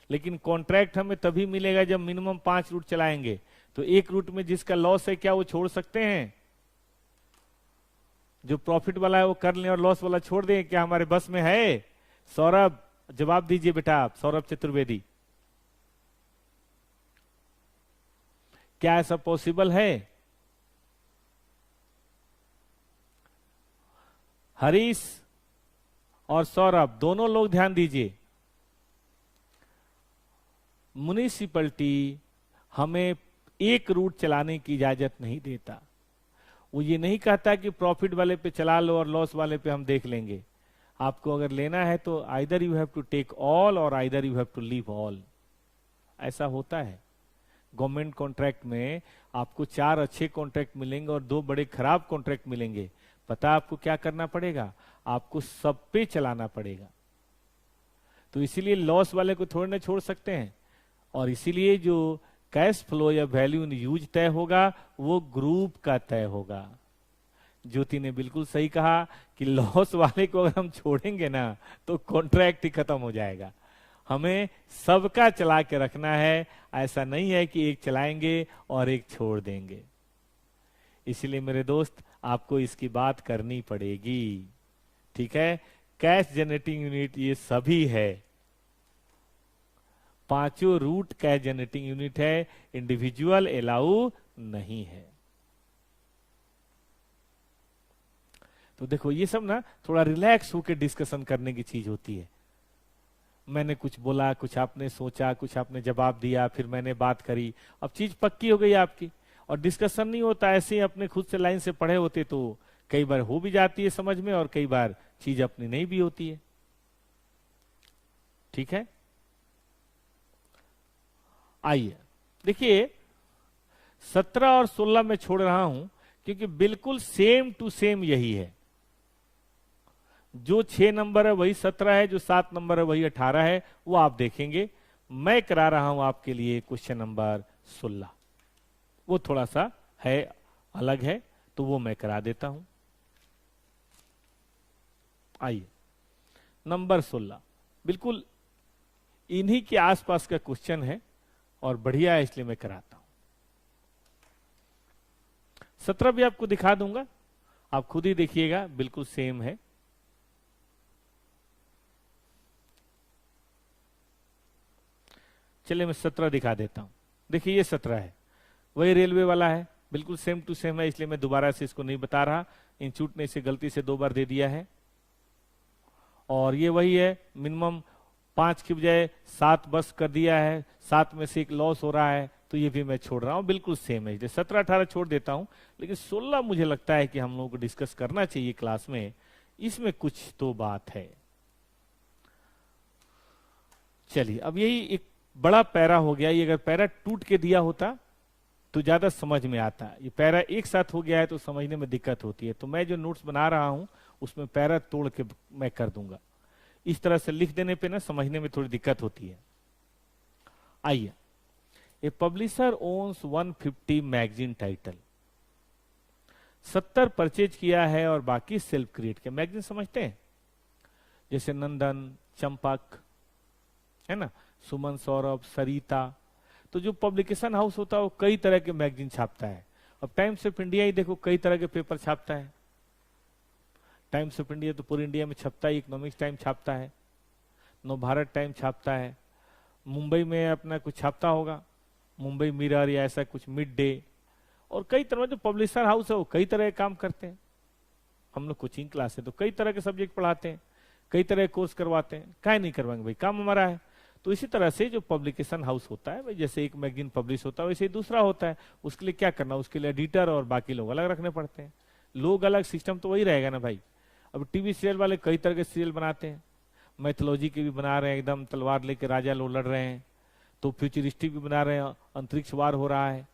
लेकिन कॉन्ट्रैक्ट हमें तभी मिलेगा जब मिनिमम 5 रूट चलाएंगे। तो एक रूट में जिसका लॉस है, क्या वो छोड़ सकते हैं? जो प्रॉफिट वाला है वो कर लें और लॉस वाला छोड़ दें, क्या हमारे बस में है? सौरभ जवाब दीजिए बेटा, आप सौरभ चतुर्वेदी, क्या ऐसा पॉसिबल है? हरीश और सौरभ दोनों लोग ध्यान दीजिए, म्युनिसिपैलिटी हमें एक रूट चलाने की इजाजत नहीं देता। वो ये नहीं कहता कि प्रॉफिट वाले पे चला लो और लॉस वाले पे हम देख लेंगे। आपको अगर लेना है तो either you have to take all और either you have to leave all, ऐसा होता है। गवर्नमेंट कॉन्ट्रैक्ट में आपको 4 अच्छे कॉन्ट्रैक्ट मिलेंगे और 2 बड़े खराब कॉन्ट्रैक्ट मिलेंगे। पता आपको क्या करना पड़ेगा? आपको सब पे चलाना पड़ेगा। तो इसीलिए लॉस वाले को थोड़े ना छोड़ सकते हैं, और इसीलिए जो कैश फ्लो या वैल्यू इन यूज तय होगा वो ग्रुप का तय होगा। ज्योति ने बिल्कुल सही कहा कि लॉस वाले को अगर हम छोड़ेंगे ना तो कॉन्ट्रैक्ट ही खत्म हो जाएगा। हमें सबका चला के रखना है, ऐसा नहीं है कि एक चलाएंगे और एक छोड़ देंगे। इसलिए मेरे दोस्त आपको इसकी बात करनी पड़ेगी, ठीक है। कैश जनरेटिंग यूनिट ये सभी है, 5 रूट कैश जनरेटिंग यूनिट है, इंडिविजुअल अलाउ नहीं है। तो देखो ये सब ना थोड़ा रिलैक्स होकर डिस्कशन करने की चीज होती है। मैंने कुछ बोला, कुछ आपने सोचा, कुछ आपने जवाब दिया, फिर मैंने बात करी, अब चीज पक्की हो गई आपकी। और डिस्कशन नहीं होता ऐसे ही अपने खुद से लाइन से पढ़े होते तो कई बार हो भी जाती है समझ में, और कई बार चीज अपनी नहीं भी होती है, ठीक है। आइए देखिए, 17 और 16 में छोड़ रहा हूं क्योंकि बिल्कुल सेम टू सेम यही है। जो 6 नंबर है वही 17 है, जो 7 नंबर है वही 18 है, वो आप देखेंगे। मैं करा रहा हूं आपके लिए क्वेश्चन नंबर 16, वो थोड़ा सा है अलग है, तो वो मैं करा देता हूं। आइए नंबर 16 बिल्कुल इन्हीं के आसपास का क्वेश्चन है और बढ़िया है, इसलिए मैं कराता हूं। 17 भी आपको दिखा दूंगा, आप खुद ही देखिएगा, बिल्कुल सेम है। चलिए मैं 17 दिखा देता हूं। देखिए ये 17 है, वही रेलवे वाला है, बिल्कुल सेम टू सेम है, इसलिए मैं दोबारा से इसको नहीं बता रहा। इंस्टीट्यूट ने इसे गलती से 2 बार दे दिया है। और ये वही है, मिनिमम 5 की बजाय 7 बस कर दिया है, 7 में से एक लॉस हो रहा है, तो ये भी मैं छोड़ रहा हूं, बिल्कुल सेम है। इसलिए 17 18 छोड़ देता हूं, लेकिन 16 मुझे लगता है कि हम लोगों को डिस्कस करना चाहिए क्लास में, इसमें कुछ तो बात है। चलिए अब यही एक बड़ा पैरा हो गया, ये अगर पैरा टूट के दिया होता तो ज्यादा समझ में आता। ये पैरा एक साथ हो गया है तो समझने में दिक्कत होती है, तो मैं जो नोट्स बना रहा हूं उसमें पैरा तोड़ के मैं कर दूंगा। इस तरह से लिख देने पे ना समझने में थोड़ी दिक्कत होती है। आइए, a publisher owns 150 magazine title, 70 purchase किया है और बाकी सेल्फ क्रिएट किया। मैगजीन समझते हैं, जैसे नंदन, चंपक, है ना, सुमन, सौरभ, सरिता। तो जो पब्लिकेशन हाउस होता है वो कई तरह के मैगजीन छापता है। अब टाइम्स ऑफ इंडिया ही देखो, कई तरह के पेपर छापता है। टाइम्स ऑफ इंडिया तो पूरे इंडिया में छपता है, इकोनॉमिक्स टाइम छापता है, नवभारत टाइम छापता है, मुंबई में अपना कुछ छापता होगा, मुंबई मिरर या ऐसा कुछ, मिड डे, और कई तरह जो पब्लिशर हाउस है वो कई तरह के काम करते हैं। हम लोग कोचिंग क्लास है तो कई तरह के सब्जेक्ट पढ़ाते हैं, कई तरह के कोर्स करवाते हैं, काहे नहीं करवाएंगे भाई, काम हमारा है। तो इसी तरह से जो पब्लिकेशन हाउस होता है भाई, जैसे एक मैगजीन पब्लिश होता है वैसे ही दूसरा होता है, उसके लिए क्या करना, उसके लिए एडिटर और बाकी लोग अलग रखने पड़ते हैं। लोग अलग, सिस्टम तो वही रहेगा ना भाई। अब टीवी सीरियल वाले कई तरह के सीरियल बनाते हैं, मैथोलॉजी के भी बना रहे हैं, एकदम तलवार लेके राजा लोग लड़ रहे हैं, तो फ्यूचरिस्टिक भी बना रहे हैं, अंतरिक्ष वार हो रहा है,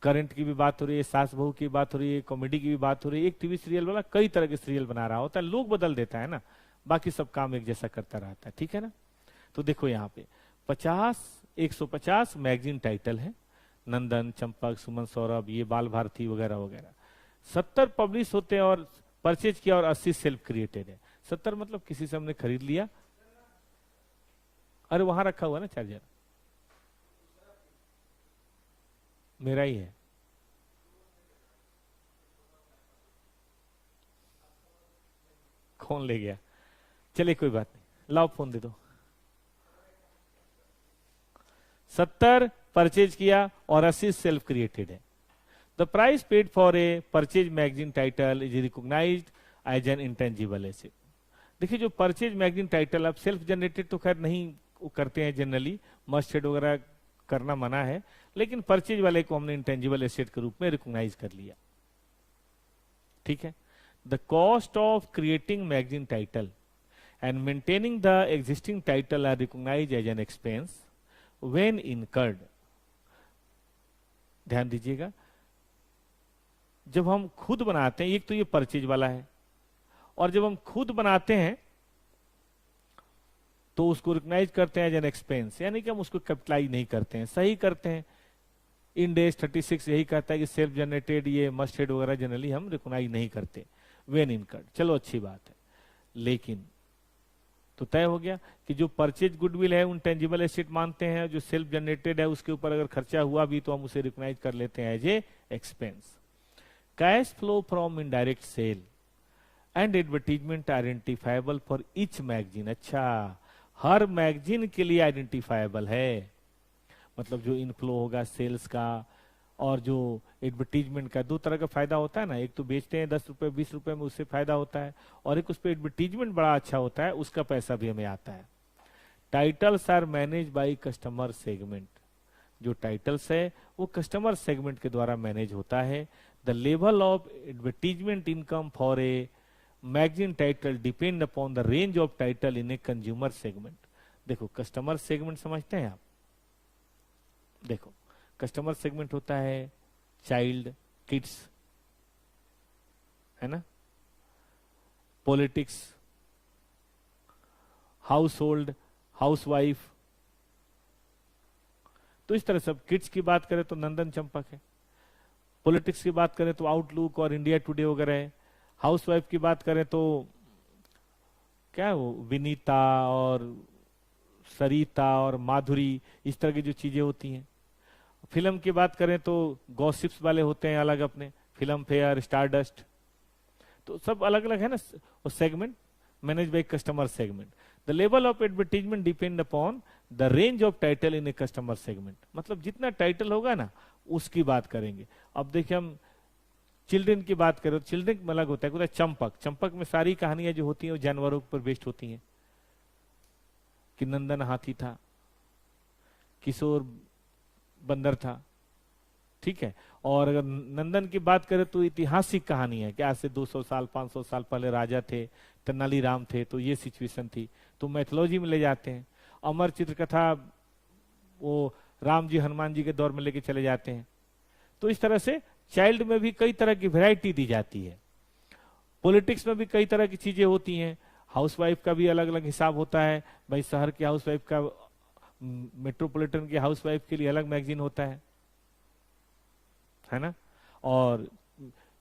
करंट की भी बात हो रही है, सास बहू की बात हो रही है, कॉमेडी की भी बात हो रही है। एक टीवी सीरियल वाला कई तरह के सीरियल बना रहा होता है, लोग बदल देता है ना, बाकी सब काम एक जैसा करता रहता है, ठीक है ना। तो देखो यहाँ पे 150 मैगजीन टाइटल है, नंदन, चंपक, सुमन, सौरभ, ये बाल भारती वगैरह वगैरह। 70 पब्लिश होते हैं और परचेज किया और 80 सेल्फ क्रिएटेड है। 70 मतलब किसी से हमने खरीद लिया। अरे वहां रखा हुआ ना चार्जर, मेरा ही है। कौन ले गया? चलिए कोई बात नहीं, लाओ फोन दे दो। 70 परचेज किया और 80 सेल्फ क्रिएटेड है। The price paid for a purchase magazine title is recognised as an intangible asset. देखिए जो परचेज मैगजीन टाइटल, अब सेल्फ जनरेटेड तो खैर नहीं करते हैं जनरली, मस्ट हेड वगैरह करना मना है, लेकिन परचेज वाले को हमने इंटेंजिबल एसेट के रूप में रिकॉग्नाइज कर लिया, ठीक है। The cost of creating magazine title and maintaining the existing title are recognise as an expense when incurred. ध्यान दीजिएगा, जब हम खुद बनाते हैं, एक तो ये परचेज वाला है, और जब हम खुद बनाते हैं तो उसको रिकॉग्नाइज करते हैं एज एन एक्सपेंस, यानी कि हम उसको कैपिटलाइज नहीं करते हैं, सही करते हैं। इंडेस 36 यही कहता है कि सेल्फ जनरेटेड ये मस्ट हेड वगैरह जनरली हम रिकॉग्नाइज नहीं करते व्हेन इनकर्ड। चलो अच्छी बात है, लेकिन तो तय हो गया कि जो परचेज गुडविल है उन टेंजिबल एसेट मानते हैं, जो सेल्फ जनरेटेड है उसके ऊपर अगर खर्चा हुआ भी तो हम उसे रिकॉग्नाइज कर लेते हैं as a expense. Cash flow from indirect sale and advertisement identifiable for each magazine. अच्छा, हर मैगजीन के लिए आइडेंटिफाइबल है, मतलब जो इनफ्लो होगा सेल्स का और जो एडवर्टीजमेंट का, दो तरह का फायदा होता है ना, एक तो बेचते हैं 10 रुपए 20 रुपए में, उससे फायदा होता है, और एक उस पर एडवर्टीजमेंट बड़ा अच्छा होता है, उसका पैसा भी हमें आता है। Titles are manage by customer segment. जो टाइटल्स है वो कस्टमर सेगमेंट के द्वारा मैनेज होता है। The level of advertisement income for a magazine title depend upon the range of title in a consumer segment. देखो कस्टमर सेगमेंट समझते हैं आप, देखो कस्टमर सेगमेंट होता है चाइल्ड, किड्स, है ना, पॉलिटिक्स, हाउस होल्ड, हाउसवाइफ। तो इस तरह से किड्स की बात करें तो नंदन चंपक है, पॉलिटिक्स की बात करें तो आउटलुक और इंडिया टुडे वगैरह है, हाउसवाइफ की बात करें तो क्या है वो विनीता और सरिता और माधुरी, इस तरह की जो चीजें होती हैं। फिल्म की बात करें तो गॉसिप्स वाले होते हैं अलग अपने, फिल्म फेयर, स्टारडस्ट, तो सब अलग अलग है ना। और segment manage by customer segment. The level of advertisement depend upon the range of title in a customer segment. मतलब जितना टाइटल होगा ना उसकी बात करेंगे। अब देखिए हम चिल्ड्रन की बात करें तो चिल्ड्रन में अलग होता है चंपक। चंपक में सारी कहानियां जो होती हैं वो जानवरों पर बेस्ड होती हैं, कि नंदन हाथी था, किशोर बंदर था, ठीक है। और अगर नंदन की बात करें तो ऐतिहासिक कहानी है कि आज से 200 साल 500 साल पहले राजा थे, तेनालीराम थे, तो ये सिचुएशन थी, तो मैथोलॉजी में ले जाते हैं। अमर चित्रकथा वो राम जी हनुमान जी के दौर में लेके चले जाते हैं। तो इस तरह से चाइल्ड में भी कई तरह की वैरायटी दी जाती है। पॉलिटिक्स में भी कई तरह की चीजें होती हैं। हाउसवाइफ का भी अलग अलग हिसाब होता है। भाई शहर की हाउसवाइफ का, मेट्रोपॉलिटन की हाउसवाइफ के लिए अलग मैगजीन होता है ना, और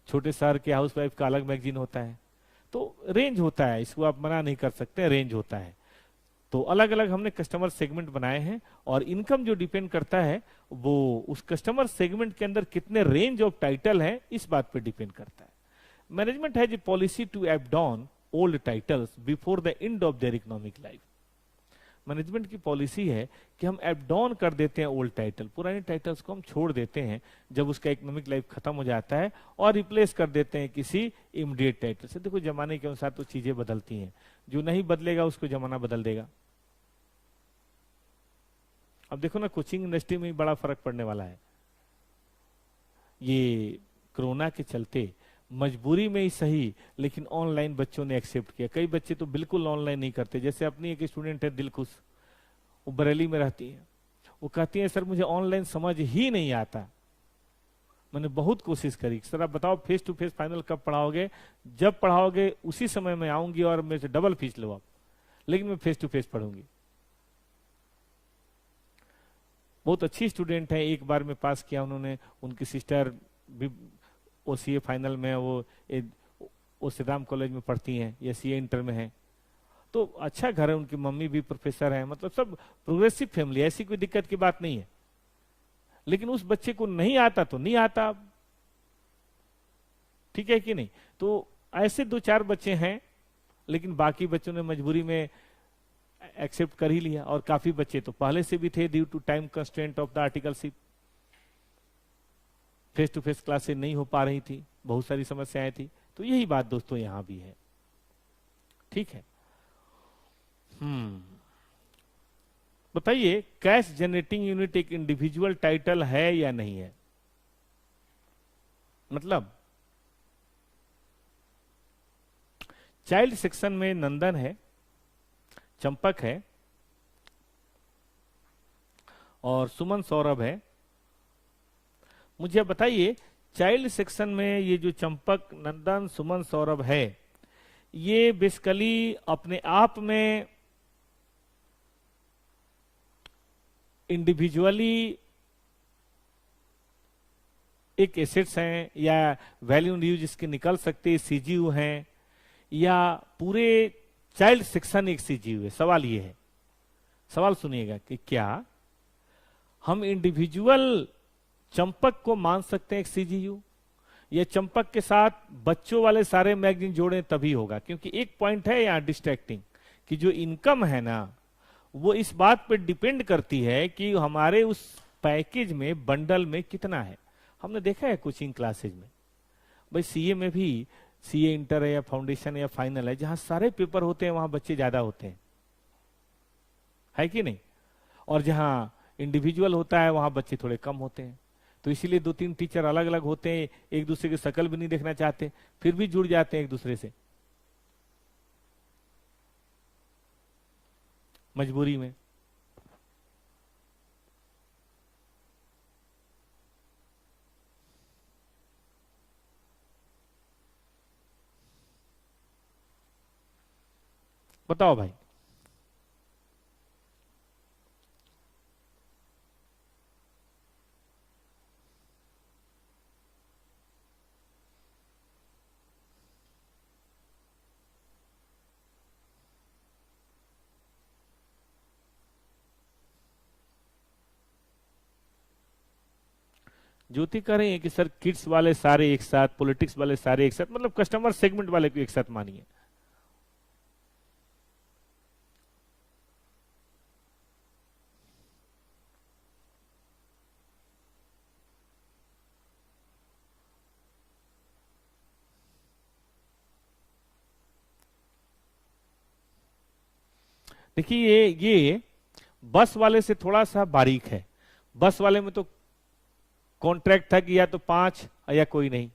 छोटे शहर के हाउसवाइफ का अलग मैगजीन होता है। तो रेंज होता है, इसको आप मना नहीं कर सकते, रेंज होता है। तो अलग अलग हमने कस्टमर सेगमेंट बनाए हैं, और इनकम जो डिपेंड करता है वो उस कस्टमर सेगमेंट के अंदर कितने रेंज ऑफ टाइटल है इस बात पर डिपेंड करता है। Management has a policy to abandon old titles before the end of their economic life. Management की पॉलिसी है कि हम एबडॉन कर देते हैं ओल्ड टाइटल, पुराने टाइटल्स को हम छोड़ देते हैं जब उसका इकोनॉमिक लाइफ खत्म हो जाता है, और रिप्लेस कर देते हैं किसी इमीडिएट टाइटल से। देखो जमाने के अनुसार तो चीजें बदलती हैं, जो नहीं बदलेगा उसको जमाना बदल देगा। अब देखो ना कोचिंग इंडस्ट्री में बड़ा फर्क पड़ने वाला है। ये कोरोना के चलते मजबूरी में ही सही, लेकिन ऑनलाइन बच्चों ने एक्सेप्ट किया। कई बच्चे तो बिल्कुल ऑनलाइन नहीं करते। जैसे अपनी एक स्टूडेंट है दिलखुश, वो बरेली में रहती है, वो कहती है सर मुझे ऑनलाइन समझ ही नहीं आता, मैंने बहुत कोशिश करी, सर आप बताओ फेस टू फेस फाइनल कब पढ़ाओगे, जब पढ़ाओगे उसी समय मैं आऊंगी और मेरे से डबल फीस लो आप, लेकिन मैं फेस टू फेस पढ़ूंगी। बहुत अच्छी स्टूडेंट है, एक बार में पास किया उन्होंने। उनकी सिस्टर भी वो सीए फाइनल में, वो श्री राम कॉलेज में पढ़ती हैं, या सीए इंटर में है। तो अच्छा घर है, उनकी मम्मी भी प्रोफेसर है, मतलब सब प्रोग्रेसिव फैमिली, ऐसी कोई दिक्कत की बात नहीं है। लेकिन उस बच्चे को नहीं आता तो नहीं आता, ठीक है कि नहीं। तो ऐसे 2-4 बच्चे हैं, लेकिन बाकी बच्चों ने मजबूरी में एक्सेप्ट कर ही लिया। और काफी बच्चे तो पहले से भी थे, due to time constraint of the articleship, face to face classes नहीं हो पा रही थी, बहुत सारी समस्याएं थी। तो यही बात दोस्तों यहां भी है, ठीक है। बताइए कैश जनरेटिंग यूनिट एक इंडिविजुअल टाइटल है या नहीं है? मतलब चाइल्ड सेक्शन में नंदन है, चंपक है और सुमन सौरभ है। मुझे बताइए चाइल्ड सेक्शन में ये जो चंपक, नंदन, सुमन, सौरभ है, ये बेसिकली अपने आप में इंडिविजुअली एक एसेट्स हैं, या वैल्यू न्यूज इसके निकल सकते सीजीयू हैं, या पूरे चाइल्ड सेक्शन एक सीजीयू है? सवाल ये है, सवाल सुनिएगा कि क्या हम इंडिविजुअल चंपक को मान सकते हैं एक सीजीयू, या चंपक के साथ बच्चों वाले सारे मैगजीन जोड़े तभी होगा? क्योंकि एक पॉइंट है यहां डिस्ट्रैक्टिंग, कि जो इनकम है ना वो इस बात पर डिपेंड करती है कि हमारे उस पैकेज में, बंडल में कितना है। हमने देखा है कोचिंग क्लासेज में, भाई सीए में भी, सीए इंटर है या फाउंडेशन या फाइनल है, जहां सारे पेपर होते हैं वहां बच्चे ज्यादा होते हैं, है कि नहीं? और जहां इंडिविजुअल होता है वहां बच्चे थोड़े कम होते हैं। तो इसीलिए 2-3 टीचर अलग अलग होते हैं, एक दूसरे की शक्ल भी नहीं देखना चाहते, फिर भी जुड़ जाते हैं एक दूसरे से मजबूरी में। बताओ भाई। ज्योति कह रही है कि सर किड्स वाले सारे एक साथ, पॉलिटिक्स वाले सारे एक साथ, मतलब कस्टमर सेगमेंट वाले को एक साथ मानिए। देखिए ये बस वाले से थोड़ा सा बारीक है। बस वाले में तो कॉन्ट्रैक्ट था कि या तो 5 या कोई नहीं,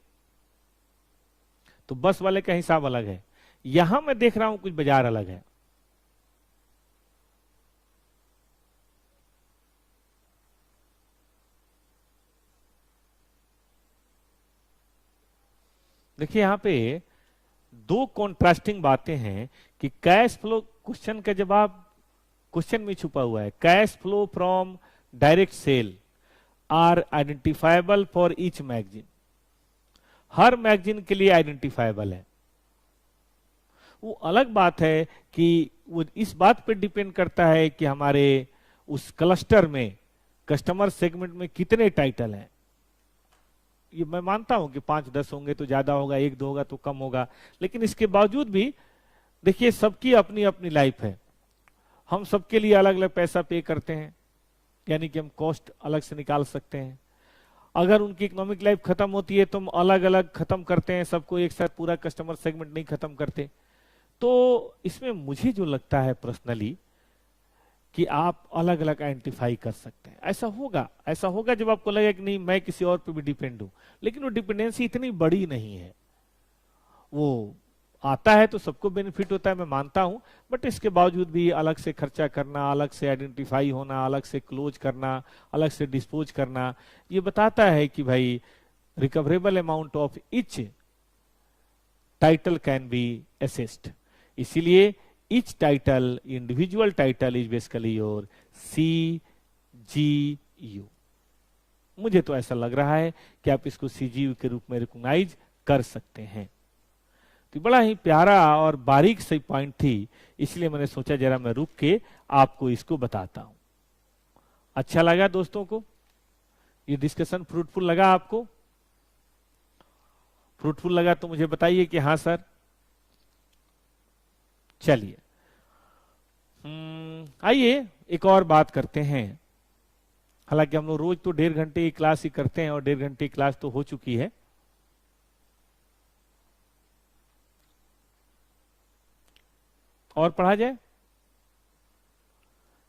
तो बस वाले का हिसाब अलग है। यहां मैं देख रहा हूं कुछ बाजार अलग है। देखिए यहां पे दो कॉन्ट्रास्टिंग बातें हैं कि कैश फ्लो, क्वेश्चन का जवाब क्वेश्चन में छुपा हुआ है। Cash flow from direct sale are identifiable for each magazine. हर मैगजीन के लिए आइडेंटिफाइबल है। वो अलग बात है कि वो इस बात पे डिपेंड करता है कि हमारे उस क्लस्टर में, कस्टमर सेगमेंट में कितने टाइटल हैं। ये मैं मानता हूं कि 5-10 होंगे तो ज्यादा होगा, 1-2 होगा तो कम होगा, लेकिन इसके बावजूद भी देखिए सबकी अपनी अपनी लाइफ है। हम सबके लिए अलग अलग पैसा पे करते हैं, यानी कि हम कॉस्ट अलग से निकाल सकते हैं। अगर उनकी इकोनॉमिक लाइफ खत्म होती है तो हम अलग अलग खत्म करते हैं, सबको एक साथ पूरा कस्टमर सेगमेंट नहीं खत्म करते। तो इसमें मुझे जो लगता है पर्सनली कि आप अलग अलग आइडेंटिफाई कर सकते हैं। ऐसा होगा जब आपको लगेगा कि नहीं मैं किसी और पे भी डिपेंड हूं, लेकिन वो डिपेंडेंसी इतनी बड़ी नहीं है। वो आता है तो सबको बेनिफिट होता है, मैं मानता हूं, बट इसके बावजूद भी अलग से खर्चा करना, अलग से आइडेंटिफाई होना, अलग से क्लोज करना, अलग से डिस्पोज करना, ये बताता है कि भाई recoverable amount of each title can be assessed. इसीलिए each title, individual title is basically your CGU। मुझे तो ऐसा लग रहा है कि आप इसको CGU के रूप में रिकॉग्नाइज कर सकते हैं। तो बड़ा ही प्यारा और बारीक सी पॉइंट थी, इसलिए मैंने सोचा जरा मैं रुक के आपको इसको बताता हूं। अच्छा लगा दोस्तों को? ये डिस्कशन फ्रूटफुल लगा आपको? फ्रूटफुल लगा तो मुझे बताइए कि हाँ सर। चलिए आइए एक और बात करते हैं। हालांकि हम लोग रोज तो 1.5 घंटे की क्लास ही करते हैं और 1.5 घंटे की क्लास तो हो चुकी है। और पढ़ा जाए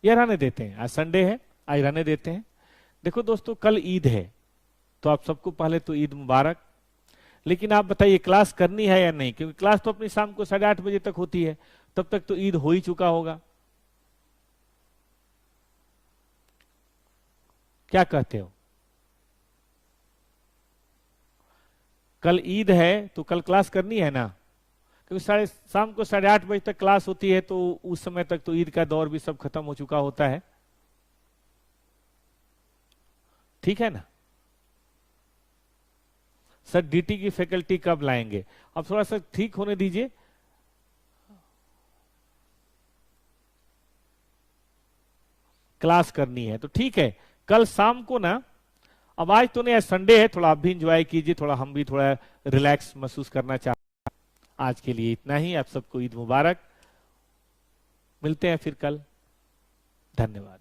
या रहने देते हैं? आज संडे है, आज रहने देते हैं। देखो दोस्तों कल ईद है, तो आप सबको पहले तो ईद मुबारक। लेकिन आप बताइए क्लास करनी है या नहीं? क्योंकि क्लास तो अपनी शाम को 8:30 बजे तक होती है, तब तक तो ईद हो ही चुका होगा। क्या कहते हो? कल ईद है तो कल क्लास करनी है ना? क्योंकि शाम को 8:30 बजे तक क्लास होती है, तो उस समय तक तो ईद का दौर भी सब खत्म हो चुका होता है। ठीक है ना? सर डीटी की फैकल्टी कब लाएंगे? अब थोड़ा सा ठीक होने दीजिए। क्लास करनी है तो ठीक है, कल शाम को ना। अब आज तो नहीं, आज संडे है, थोड़ा आप भी इंजॉय कीजिए, थोड़ा हम भी थोड़ा रिलैक्स महसूस करना चाहते हैं। आज के लिए इतना ही। आप सबको ईद मुबारक। मिलते हैं फिर कल। धन्यवाद।